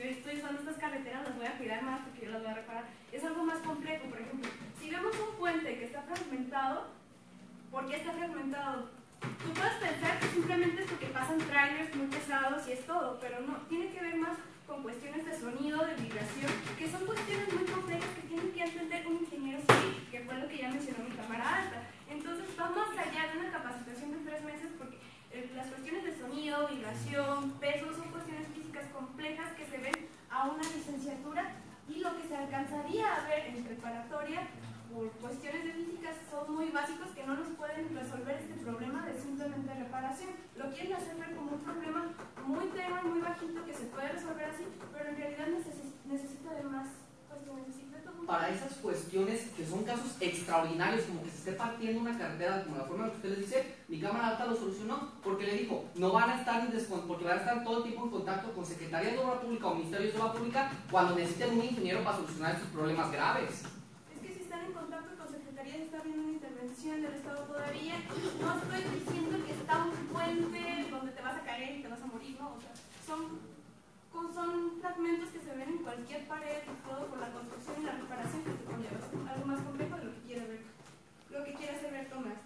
estoy usando estas carreteras, las voy a cuidar más porque yo las voy a reparar. Es algo más complejo. Por ejemplo, si vemos un puente que está fragmentado, ¿por qué está fragmentado? Tú puedes pensar que simplemente es porque pasan trailers muy pesados y es todo, pero no, tiene que ver más con cuestiones de sonido, de vibración, que son cuestiones muy complejas que tiene que entender un ingeniero civil, que fue lo que ya mencionó mi Cámara Alta. Entonces va más allá de una capacitación de 3 meses, porque las cuestiones de sonido, vibración, peso, son cuestiones físicas complejas que se ven a una licenciatura, y lo que se alcanzaría a ver en preparatoria por cuestiones de física son muy básicos que no nos pueden resolver este problema de simplemente reparación. Lo quieren hacer ver como un problema muy tenue, muy bajito, que se puede resolver así, pero en realidad necesita de más cuestiones. Para esas cuestiones que son casos extraordinarios, como que se esté partiendo una carretera, como la forma en que usted les dice, mi Cámara Alta lo solucionó, porque le dijo, no van a estar porque van a estar todo el tiempo en contacto con Secretaría de Obra Pública o Ministerios de Obra Pública cuando necesiten un ingeniero para solucionar estos problemas graves. En contacto con Secretaría, está habiendo una intervención del Estado todavía. No estoy diciendo que está un puente donde te vas a caer y te vas a morir, no. O sea, son fragmentos que se ven en cualquier pared, todo por la construcción y la reparación, que se conlleva algo más complejo de lo que quiere hacer ver Tomás.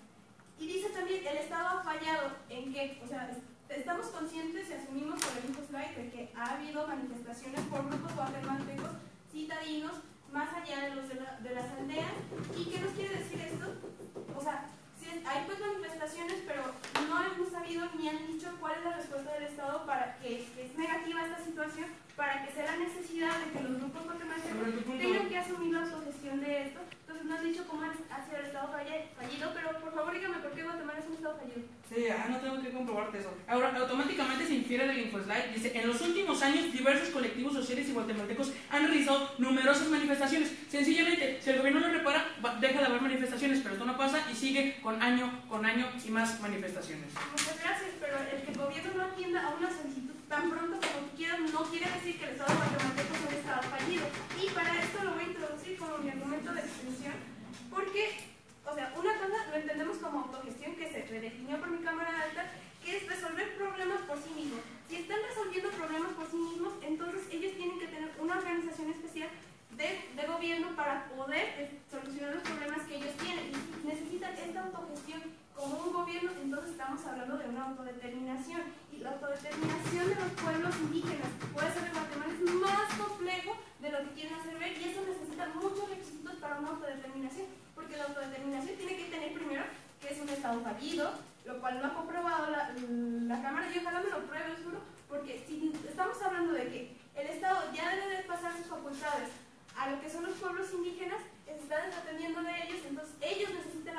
Y dice también, el Estado ha fallado en qué, o sea, estamos conscientes y asumimos por el slide de que ha habido manifestaciones por grupos guatemaltecos citadinos más allá de los de las aldeas. ¿Y qué nos quiere decir esto? O sea, si hay pues manifestaciones, pero no hemos sabido ni han dicho cuál es la respuesta del Estado para que es negativa esta situación, para que sea la necesidad de que los grupos guatemaltecos tengan que asumir la autogestión de esto. Entonces no han dicho cómo ha sido el Estado fallido, pero por favor dígame por qué Guatemala es un Estado fallido. Sí, no tengo que comprobarte eso. Ahora, automáticamente se infiere del InfoSlide. Dice, en los últimos años, diversos colectivos sociales y guatemaltecos han realizado numerosas manifestaciones. Sencillamente, si el gobierno no repara, deja de haber manifestaciones, pero esto no pasa y sigue con año y más manifestaciones. Muchas gracias, pero el que el gobierno no atienda a una solicitud tan pronto como quieran no quiere decir que el Estado guatemalteco es un Estado fallido. Y para esto lo voy a introducir como mi argumento de extensión, porque, o sea, una cosa lo entendemos como autogestión que se redefinió por mi Cámara Alta, que es resolver problemas por sí mismos. Si están resolviendo problemas por sí mismos, entonces ellos tienen que tener una organización especial de gobierno para poder solucionar los problemas que ellos tienen. Y necesitan esta autogestión como un gobierno, entonces estamos hablando de una autodeterminación. Y la autodeterminación de los pueblos indígenas, puede ser en Guatemala, es más complejo de lo que quieren hacer ver, y eso necesita muchos requisitos para una autodeterminación, porque la autodeterminación tiene que tener primero que es un Estado fallido, lo cual no ha comprobado la Cámara, y ojalá me lo pruebe, juro, porque si estamos hablando de que el Estado ya debe de pasar sus facultades a lo que son los pueblos indígenas, están desatendiendo de ellos, entonces ellos necesitan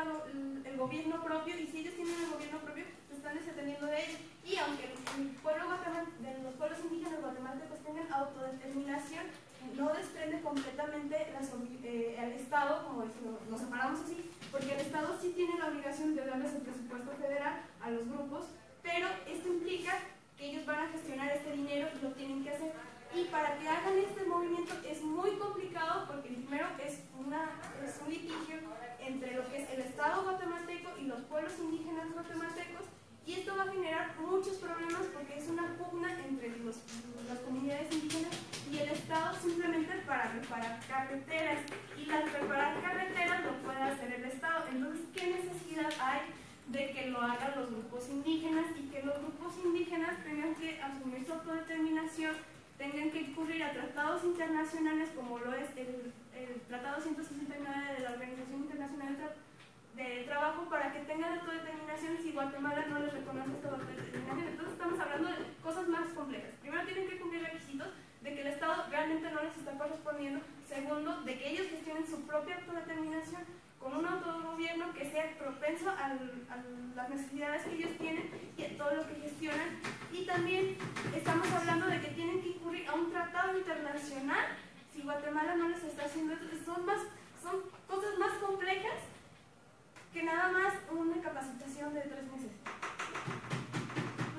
el gobierno propio, y si ellos tienen el gobierno propio, se están desatendiendo de ellos. Y aunque el pueblo de los pueblos indígenas guatemaltecos tengan autodeterminación, no desprende completamente al Estado, como decimos, nos separamos así, porque el Estado sí tiene la obligación de darles el presupuesto federal a los grupos, pero esto implica que ellos van a gestionar este dinero y lo tienen que hacer. Y para que hagan este movimiento es muy complicado, porque primero es un litigio entre lo que es el Estado guatemalteco y los pueblos indígenas guatemaltecos, y esto va a generar muchos problemas porque es una pugna entre las comunidades indígenas y el Estado, simplemente para reparar carreteras, y al reparar carreteras lo puede hacer el Estado. Entonces, ¿qué necesidad hay de que lo hagan los grupos indígenas y que los grupos indígenas tengan que asumir su autodeterminación, tengan que incurrir a tratados internacionales como lo es el Tratado 169 de la Organización Internacional del Trabajo, para que tengan autodeterminación si Guatemala no les reconoce esta autodeterminación? Entonces estamos hablando de cosas más complejas. Primero, tienen que cumplir requisitos de que el Estado realmente no les está correspondiendo. Segundo, de que ellos gestionen su propia autodeterminación con un autogobierno que sea propenso a las necesidades que ellos tienen y a todo lo que gestionan. Y también estamos hablando de que tienen que incurrir a un tratado internacional si Guatemala no les está haciendo eso. Son cosas más complejas que nada más una capacitación de 3 meses.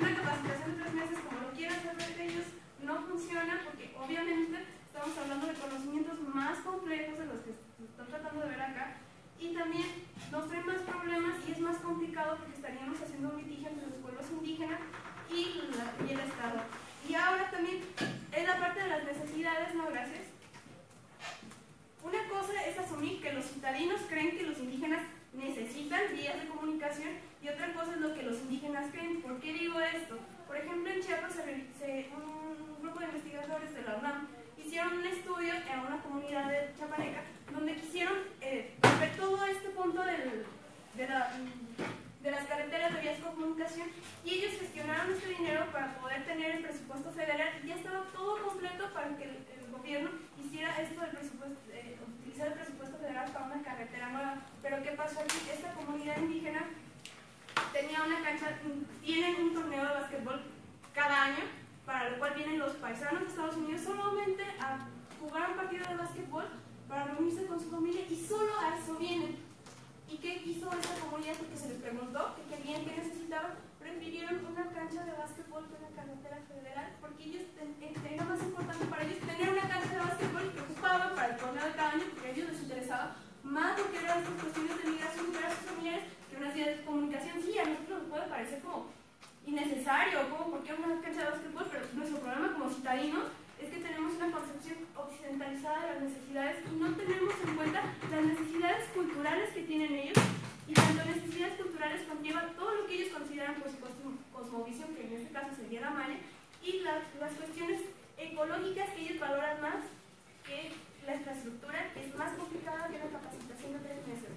Una capacitación de 3 meses, como lo quieren hacer ver ellos, no funciona, porque obviamente estamos hablando de conocimientos más complejos de los que se están tratando de ver acá. Y también nos trae más problemas y es más complicado, porque estaríamos haciendo un litigio entre los pueblos indígenas y el Estado. Y ahora también es la parte de las necesidades, ¿no? Gracias. Una cosa es asumir que los citadinos creen que los indígenas necesitan vías de comunicación, y otra cosa es lo que los indígenas creen. ¿Por qué digo esto? Por ejemplo, en Chiapas un grupo de investigadores de la UNAM hicieron un estudio en una comunidad de Chapaneca, donde quisieron ver todo este punto de las carreteras de vías de comunicación, y ellos gestionaron este dinero para poder tener el presupuesto federal, y ya estaba todo completo para que el gobierno hiciera esto del presupuesto, utilizar el presupuesto federal para una carretera nueva. Pero ¿qué pasó aquí? Esta comunidad indígena tenía una cancha, tienen un torneo de básquetbol cada año, para lo cual vienen los paisanos de Estados Unidos solamente a jugar un partido de básquetbol, para reunirse con su familia, y solo a eso vienen. ¿Y qué hizo esta comunidad? Porque se les preguntó qué querían, qué necesitaban. Prefirieron una cancha de básquetbol que una carretera federal, porque ellos era más importante para ellos tener una cancha de básquetbol que ocupaban para el torneo de cada año, porque a ellos les interesaba más lo que eran estas cuestiones de migración y para sus familiares que unas vías de comunicación. Sí, a nosotros nos puede parecer como innecesario, como porque una cancha de básquetbol, pero nuestro problema como citadinos es que tenemos una concepción occidentalizada de las necesidades y no tenemos en cuenta las necesidades culturales que tienen ellos, y tanto necesidades culturales conlleva todo lo que ellos consideran por su cosmovisión, que en este caso sería la maya, y las cuestiones ecológicas que ellos valoran más que la infraestructura, que es más complicada que la capacitación de 3 meses.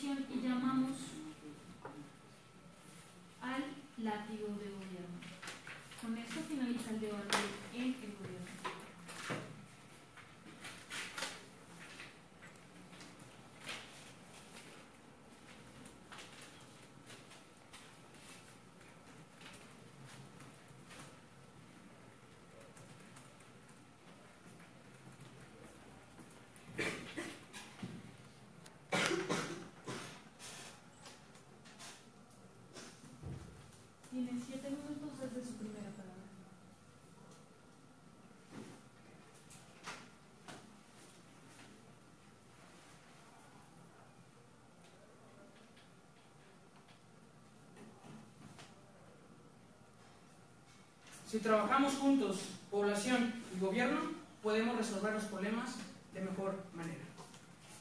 oposición y llamamos al látigo de gobierno. Con esto finaliza el debate en el gobierno. Tiene 7 minutos desde su primera palabra. Si trabajamos juntos, población y gobierno, podemos resolver los problemas de mejor manera.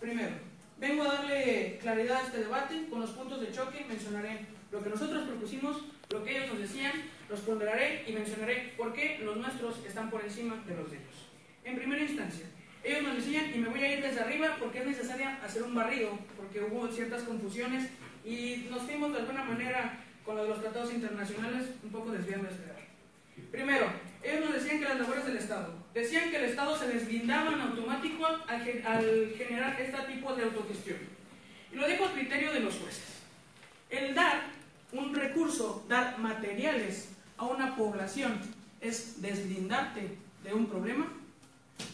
Primero, vengo a darle claridad a este debate con los puntos de choque. Mencionaré lo que nosotros propusimos, lo que ellos nos decían, los ponderaré y mencionaré por qué los nuestros están por encima de los de ellos. En primera instancia, ellos nos decían, y me voy a ir desde arriba porque es necesario hacer un barrido, porque hubo ciertas confusiones y nos fuimos de alguna manera con lo de los tratados internacionales un poco desviando este debate. Primero, ellos nos decían que las labores del Estado, decían que el Estado se deslindaba en automático al generar este tipo de autogestión. Y lo dejo a criterio de los jueces. El dar un recurso, dar materiales a una población, es deslindarte de un problema.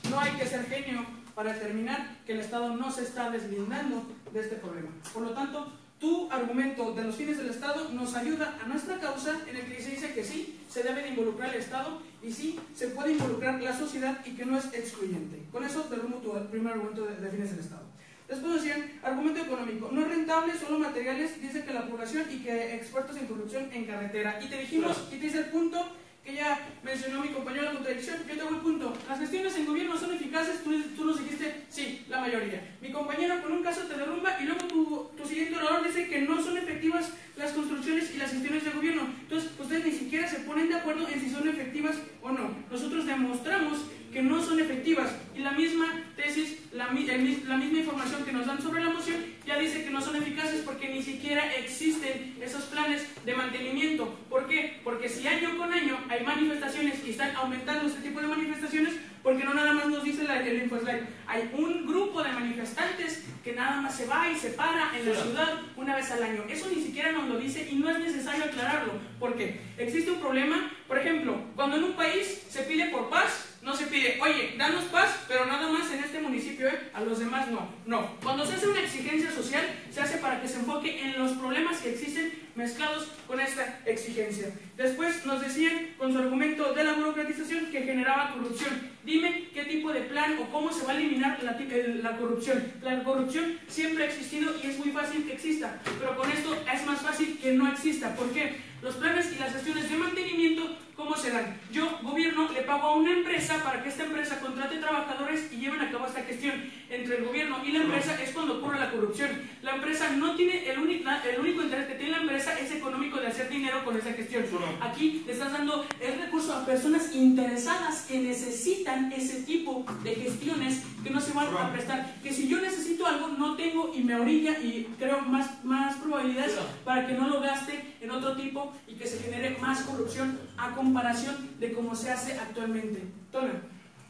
No hay que ser genio para determinar que el Estado no se está deslindando de este problema. Por lo tanto, tu argumento de los fines del Estado nos ayuda a nuestra causa, en el que se dice que sí, se debe de involucrar el Estado y sí, se puede involucrar la sociedad y que no es excluyente. Con eso derrumbo tu primer argumento de fines del Estado. Después decían, argumento económico, no es rentable, solo materiales, dice que la población y que expertos en corrupción en carretera. Y te dijimos, y te dice el punto que ya mencionó mi compañero la contradicción, yo te hago el punto. Las gestiones en gobierno son eficaces, tú nos dijiste, sí, la mayoría. Mi compañero con un caso te derrumba y luego tu siguiente orador dice que no son efectivas las construcciones y las gestiones de gobierno. Entonces, ustedes ni siquiera se ponen de acuerdo en si son efectivas o no. Nosotros demostramos que no son efectivas y la misma tesis, la misma información que nos dan sobre la moción ya dice que no son eficaces porque ni siquiera existen esos planes de mantenimiento. ¿Por qué? Porque si año con año hay manifestaciones y están aumentando este tipo de manifestaciones, porque no nada más nos dice el InfoSlide, hay un grupo de manifestantes que nada más se va y se para en la ciudad una vez al año. Eso ni siquiera nos lo dice y no es necesario aclararlo, porque existe un problema. Por ejemplo, cuando en un país se pide por paz, no se pide, oye, danos paz, pero nada más en este municipio, a los demás no. No, cuando se hace una exigencia social, se hace para que se enfoque en los problemas que existen mezclados con esta exigencia. Después nos decían, con su argumento de la burocratización, que generaba corrupción. Dime qué tipo de plan o cómo se va a eliminar la corrupción. La corrupción siempre ha existido y es muy fácil que exista, pero con esto es más fácil que no exista. ¿Por qué? Los planes y las gestiones de mantenimiento, ¿cómo se dan? Yo, gobierno, le pago a una empresa para que esta empresa contrate trabajadores y lleven a cabo esta gestión. Entre el gobierno y la empresa es cuando ocurre la corrupción. La empresa no tiene, el único interés que tiene la empresa es económico de hacer dinero con esa gestión. Aquí le estás dando el recurso a personas interesadas que necesitan ese tipo de gestiones que no se van a prestar. Que si yo necesito algo, no tengo y me orilla y creo más probabilidades para que no lo gaste en otro tipo y que se genere más corrupción a comparación de cómo se hace actualmente. Tona.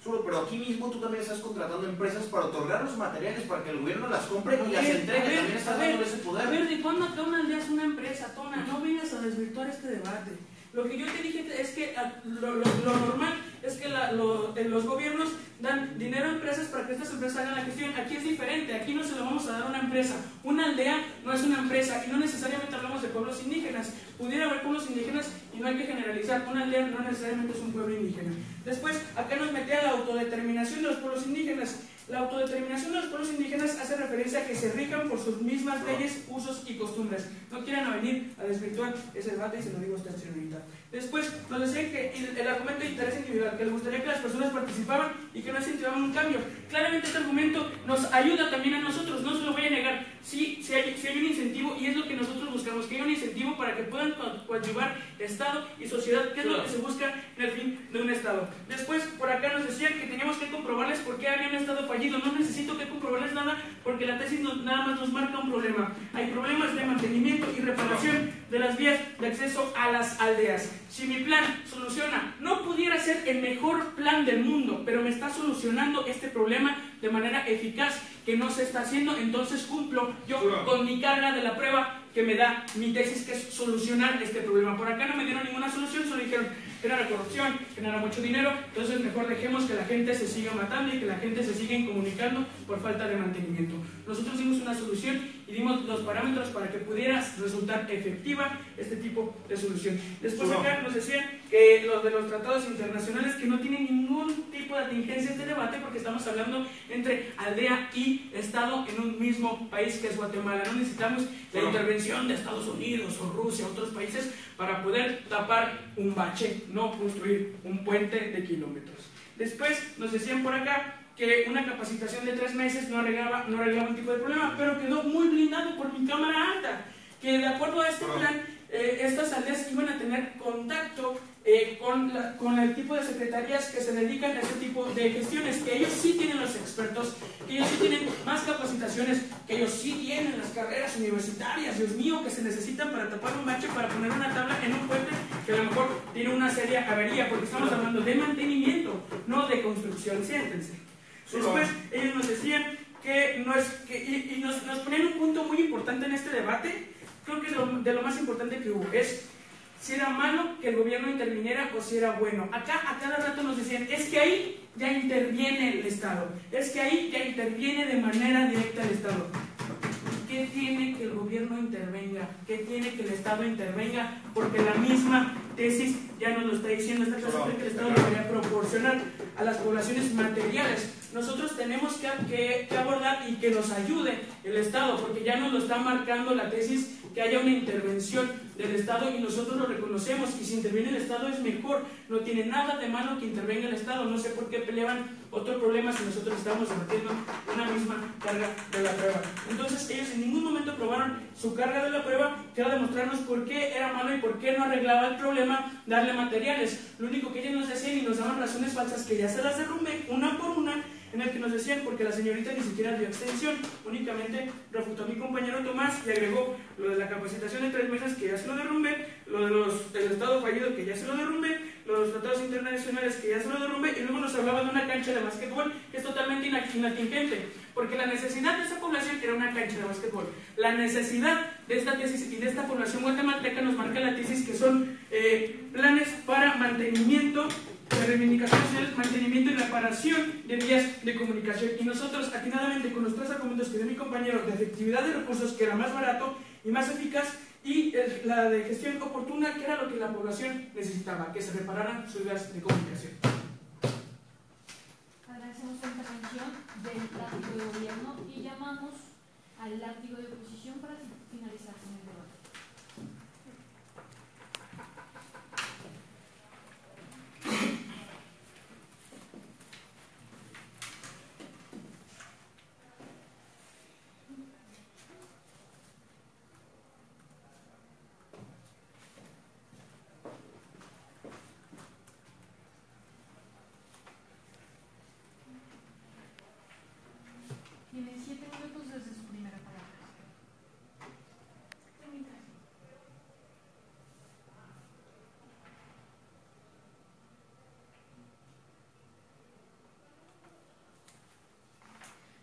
Solo, pero aquí mismo tú también estás contratando empresas para otorgar los materiales para que el gobierno las compre y las entregue. También estás dándole ese poder. A ver, ¿de cuándo acá una aldea es una empresa, Tona? No vengas a desvirtuar este debate. Lo que yo te dije es que lo normal es que los gobiernos dan dinero a empresas para que estas empresas hagan la gestión. Aquí es diferente, aquí no se lo vamos a dar a una empresa. Una aldea no es una empresa y no necesariamente hablamos de pueblos indígenas. Pudiera haber pueblos indígenas y no hay que generalizar. Una aldea no necesariamente es un pueblo indígena. Después, acá nos metía la autodeterminación de los pueblos indígenas. La autodeterminación de los pueblos indígenas hace referencia a que se rijan por sus mismas leyes, usos y costumbres. No quieran venir a desvirtuar ese debate y se lo digo a usted, señorita. Después nos decían que el argumento de interés individual, que les gustaría que las personas participaran y que no incentivaban un cambio. Claramente este argumento nos ayuda también a nosotros, no se lo voy a negar. Sí hay un incentivo, y es lo que nosotros buscamos, que haya un incentivo para que puedan coadyuvar Estado y sociedad, que es lo que se busca en el fin de un Estado. Después, por acá nos decían que teníamos que comprobarles por qué había un Estado fallido. No necesito que comprobarles nada, porque la tesis nada más nos marca un problema. Hay problemas de mantenimiento y reparación de las vías de acceso a las aldeas. Si mi plan soluciona, no pudiera ser el mejor plan del mundo, pero me está solucionando este problema de manera eficaz, que no se está haciendo, entonces cumplo yo con mi carga de la prueba que me da mi tesis, que es solucionar este problema. Por acá no me dieron ninguna solución, solo dijeron que era corrupción, que no era mucho dinero, entonces mejor dejemos que la gente se siga matando y que la gente se siga incomunicando por falta de mantenimiento. Nosotros dimos una solución y dimos los parámetros para que pudiera resultar efectiva este tipo de solución. Después acá nos decían que los de los tratados internacionales, que no tienen ningún tipo de atingencia este debate, porque estamos hablando entre aldea y Estado en un mismo país, que es Guatemala. No necesitamos la intervención de Estados Unidos o Rusia o otros países para poder tapar un bache, no construir un puente de kilómetros. Después nos decían por acá que una capacitación de 3 meses no arreglaba un tipo de problema, pero quedó muy blindado por mi Cámara Alta, que de acuerdo a este plan, estas aldeas iban a tener contacto con el tipo de secretarías que se dedican a este tipo de gestiones, que ellos sí tienen los expertos, que ellos sí tienen más capacitaciones, que ellos sí tienen las carreras universitarias, Dios mío, que se necesitan para tapar un bache, para poner una tabla en un puente que a lo mejor tiene una seria avería, porque estamos hablando de mantenimiento, no de construcción. Siéntense. Después ellos nos decían que nos ponían un punto muy importante en este debate. Creo que es de lo más importante que hubo, es si era malo que el gobierno interviniera o si era bueno. Acá a cada rato nos decían, es que ahí ya interviene el Estado, es que ahí ya interviene de manera directa el Estado. ¿Qué tiene que el gobierno intervenga? ¿Qué tiene que el Estado intervenga? Porque la misma tesis ya nos lo está diciendo, esta clase que el Estado debería proporcionar a las poblaciones materiales. Nosotros tenemos que abordar y que nos ayude el Estado, porque ya nos lo está marcando la tesis, que haya una intervención del Estado, y nosotros lo reconocemos, y si interviene el Estado es mejor, no tiene nada de malo que intervenga el Estado. No sé por qué peleaban otro problema si nosotros estamos debatiendo una misma carga de la prueba. Entonces ellos en ningún momento probaron su carga de la prueba, que era demostrarnos por qué era malo y por qué no arreglaba el problema darle materiales. Lo único que ellos nos decían y nos daban razones falsas, que ya se las derrumbé una por una, en el que nos decían porque la señorita ni siquiera dio extensión, únicamente refutó a mi compañero Tomás y agregó lo de la capacitación de 3 meses, que ya se lo derrumbé, lo del Estado fallido, que ya se lo derrumbé, lo de los tratados internacionales, que ya se lo derrumbé, y luego nos hablaba de una cancha de básquetbol que es totalmente inatingente, porque la necesidad de esa población era una cancha de básquetbol. La necesidad de esta tesis y de esta población guatemalteca nos marca la tesis, que son planes para mantenimiento de reivindicaciones sociales, mantenimiento y reparación de vías de comunicación. Y nosotros, atinadamente, con los 3 argumentos que dio mi compañero, de efectividad de recursos, que era más barato y más eficaz, y la de gestión oportuna, que era lo que la población necesitaba, que se repararan sus vías de comunicación. Agradecemos la intervención del látigo de gobierno y llamamos al látigo de oposición para finalizar con el debate. Tiene 7 minutos desde su primera palabra.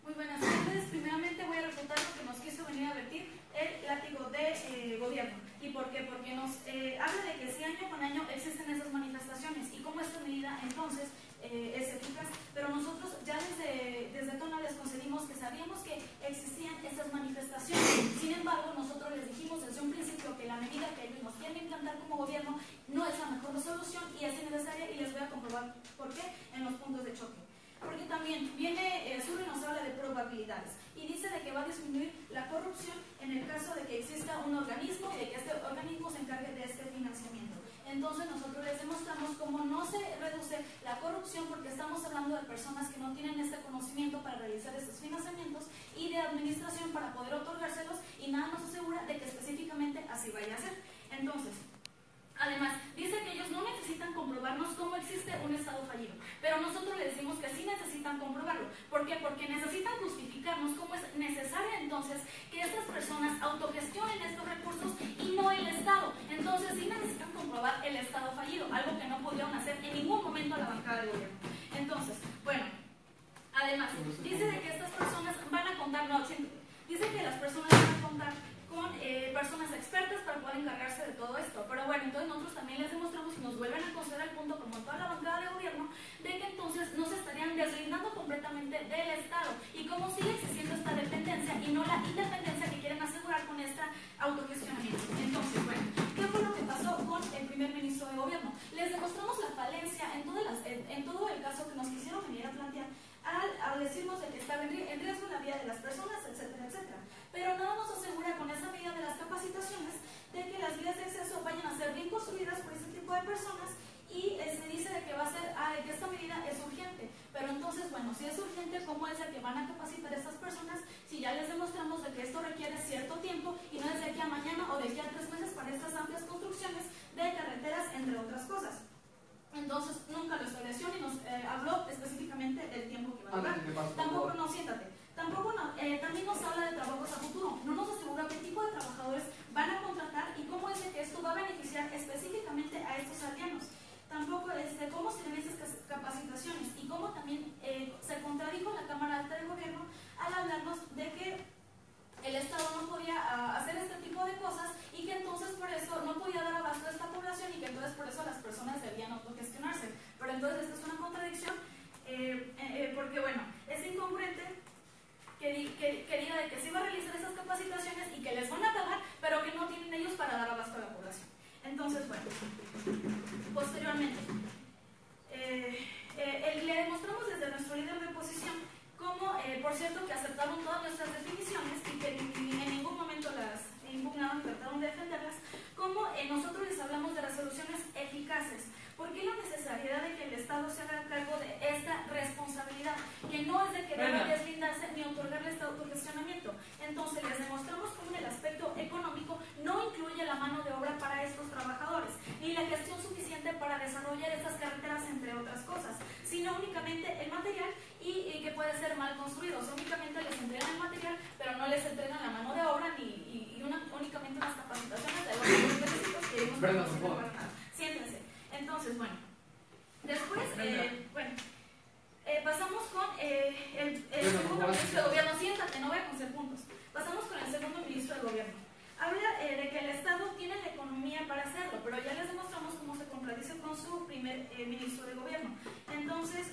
Muy buenas tardes. Primeramente voy a refutar lo que nos quiso venir a advertir el látigo de gobierno. ¿Y por qué? Porque nos habla de que si año con año existen esas manifestaciones y cómo esta medida entonces es eficaz. Pero nosotros ya desde Tona les concedimos que sabíamos que existían estas manifestaciones. Sin embargo, nosotros les dijimos desde un principio que la medida que ellos nos quieren implantar como gobierno no es la mejor solución y es innecesaria, y les voy a comprobar por qué en los puntos de choque. Porque también viene Sur y nos habla de probabilidades y dice de que va a disminuir la corrupción en el caso de que exista un organismo y de que este organismo se encargue de este financiamiento. Entonces nosotros les demostramos cómo no se reduce la corrupción, porque estamos hablando de personas que no tienen este conocimiento para realizar estos financiamientos y de administración para poder otorgárselos, y nada nos asegura de que específicamente así vaya a ser. Entonces, además, dice que ellos no necesitan comprobarnos cómo existe un Estado fallido, pero nosotros les decimos que sí necesitan comprobarlo. ¿Por qué? Porque necesitan justificarnos cómo es necesario entonces que estas personas autogestionen estos recursos y no el Estado. Entonces sí necesitan comprobar el Estado fallido, algo que no pudieron hacer en ningún momento la bancada de gobierno. Entonces, bueno, además, dice de que estas personas van a contar, dice que las personas van a contar con personas expertas para poder encargarse de todo esto. Pero bueno, entonces nosotros también les demostramos y nos vuelven a considerar el punto, como toda la bancada de gobierno, de que entonces no se estarían deslindando completamente del Estado y cómo sigue existiendo esta dependencia y no la independencia que quieren asegurar con esta autogestionamiento. Entonces, bueno, ¿qué fue lo que pasó con el primer ministro de gobierno? Les demostramos la falencia en todo el caso que nos quisieron venir a plantear al decirnos de que estaba en riesgo la vida de las personas, etcétera, etcétera. Pero nada nos asegura con esa medida de las capacitaciones de que las vías de acceso vayan a ser bien construidas por este tipo de personas, y se dice de que va a ser, que esta medida es urgente. Pero entonces, bueno, si es urgente, ¿cómo es de que van a capacitar a estas personas si ya les demostramos de que esto requiere cierto tiempo y no es de aquí a mañana o de aquí a 3 meses para estas amplias construcciones de carreteras, entre otras cosas? Entonces nunca lo estableció ni nos habló específicamente del tiempo que va a durar. Tampoco, no, siéntate. Tampoco también nos habla de trabajos a futuro. No nos asegura qué tipo de trabajadores van a contratar y cómo es de que esto va a beneficiar específicamente a estos aldeanos. Tampoco cómo se deben esas capacitaciones, y cómo también se contradijo la Cámara Alta de Gobierno al hablarnos de que el Estado no podía hacer este tipo de cosas y que entonces por eso no podía dar abasto a esta población y que entonces por eso las personas debían autogestionarse. Pero entonces esta es una contradicción porque bueno, es incongruente que diga de que se iba a realizar esas capacitaciones y que les van a pagar, pero que no tienen ellos para dar abasto a la población. Entonces, bueno, posteriormente le demostramos desde nuestro líder de oposición cómo, por cierto, que aceptaron todas nuestras definiciones y que en ningún momento las impugnaron y trataron de defenderlas, cómo nosotros les hablamos de resoluciones eficaces. ¿Por qué la necesidad de que el Estado se haga cargo de esta responsabilidad? Que no es de que deba deslindarse ni otorgarle este autogestionamiento. Entonces les demostramos cómo en el aspecto económico no incluye la mano de obra para estos trabajadores, ni la gestión suficiente para desarrollar estas carreteras, entre otras cosas, sino únicamente el material y que puede ser mal construido. O sea, únicamente les entregan el material, pero no les entregan la mano de obra ni únicamente unas capacitaciones de los específicos que no sirven para nada. Siéntense. Entonces, bueno, después, pasamos con el segundo ministro de gobierno. Siéntate, no voy a conocer puntos. Pasamos con el segundo ministro de gobierno. Habla de que el Estado tiene la economía para hacerlo, pero ya les demostramos cómo se contradice con su primer ministro de gobierno. Entonces,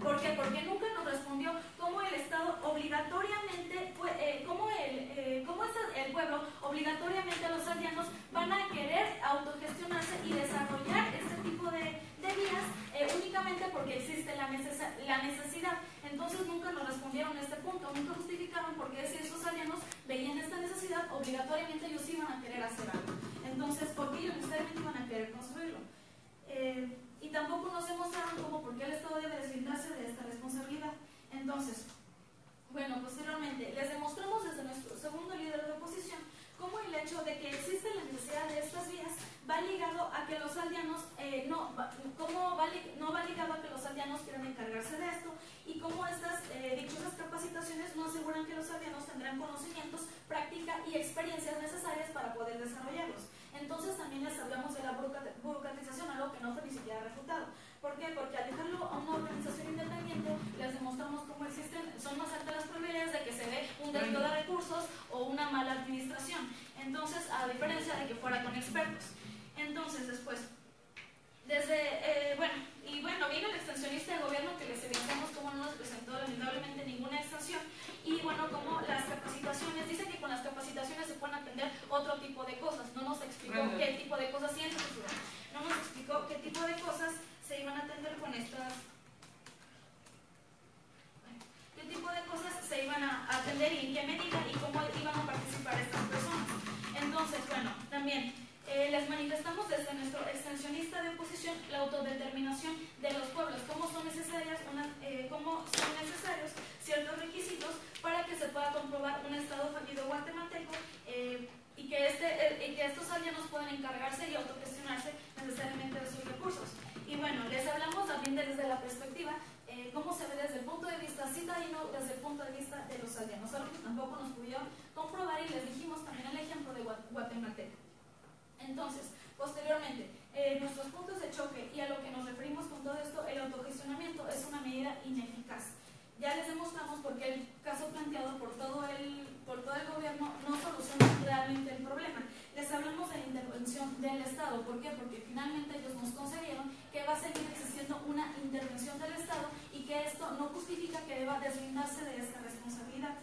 ¿por qué? Porque nunca nos respondió cómo el Estado obligatoriamente, cómo el pueblo obligatoriamente, a los aldeanos van a querer autogestionarse y desarrollar este tipo de vías únicamente porque existe la necesidad. Entonces nunca nos respondieron a este punto, nunca justificaron por qué si esos aldeanos veían esta necesidad, obligatoriamente ellos iban a querer hacer algo. Entonces, ¿por qué ellos necesariamente iban a querer construirlo? Y tampoco nos demostraron cómo por qué el Estado debe deslindarse de esta responsabilidad. Entonces, bueno, posteriormente les demostramos desde nuestro segundo líder de oposición cómo el hecho de que existe la necesidad de estas vías va ligado a que los aldeanos no va ligado a que los aldeanos quieran encargarse de esto, y cómo estas dichosas capacitaciones no aseguran que los aldeanos tendrán conocimientos, práctica y experiencias necesarias para poder desarrollarlos. Entonces también les hablamos de la burocratización, algo que no fue ni siquiera refutado. ¿Por qué? Porque al dejarlo a una organización independiente les demostramos cómo son más altas las probabilidades de que se dé un delito de recursos o una mala administración. Entonces, a diferencia de que fuera con expertos. Entonces, después, vino el extensionista de gobierno que les evidenciamos cómo no nos presentó lamentablemente ninguna extensión, y bueno, como las capacitaciones, dice que con las capacitaciones se pueden atender otro tipo de cosas. No nos explicó qué tipo de cosas, no nos explicó qué tipo de cosas se iban a atender con estas, qué tipo de cosas se iban a atender y en qué medida y cómo iban a participar estas personas. Entonces, bueno, también les manifestamos desde nuestro la autodeterminación de los pueblos, cómo son necesarios ciertos requisitos para que se pueda comprobar un estado fallido guatemalteco y que estos aldeanos puedan encargarse y autogestionarse necesariamente de sus recursos. Y bueno, les hablamos también desde la perspectiva cómo se ve desde el punto de vista citadino, desde el punto de vista de los aldeanos, algo que tampoco nos pudieron comprobar y les dijimos también el ejemplo de guatemalteco. Entonces, posteriormente, nuestros puntos de choque y a lo que nos referimos con todo esto, el autogestionamiento es una medida ineficaz. Ya les demostramos por qué el caso planteado por todo el gobierno no soluciona realmente el problema. Les hablamos de la intervención del Estado. ¿Por qué? Porque finalmente ellos nos concedieron que va a seguir existiendo una intervención del Estado y que esto no justifica que deba deslindarse de esta responsabilidad.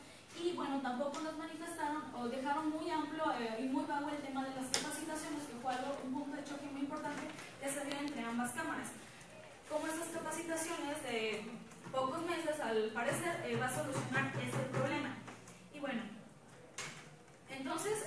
Y bueno, tampoco nos manifestaron o dejaron muy amplio y muy vago el tema de las capacitaciones, que fue un punto de choque muy importante que se dio entre ambas cámaras. Como esas capacitaciones de pocos meses, al parecer, va a solucionar ese problema. Y bueno, entonces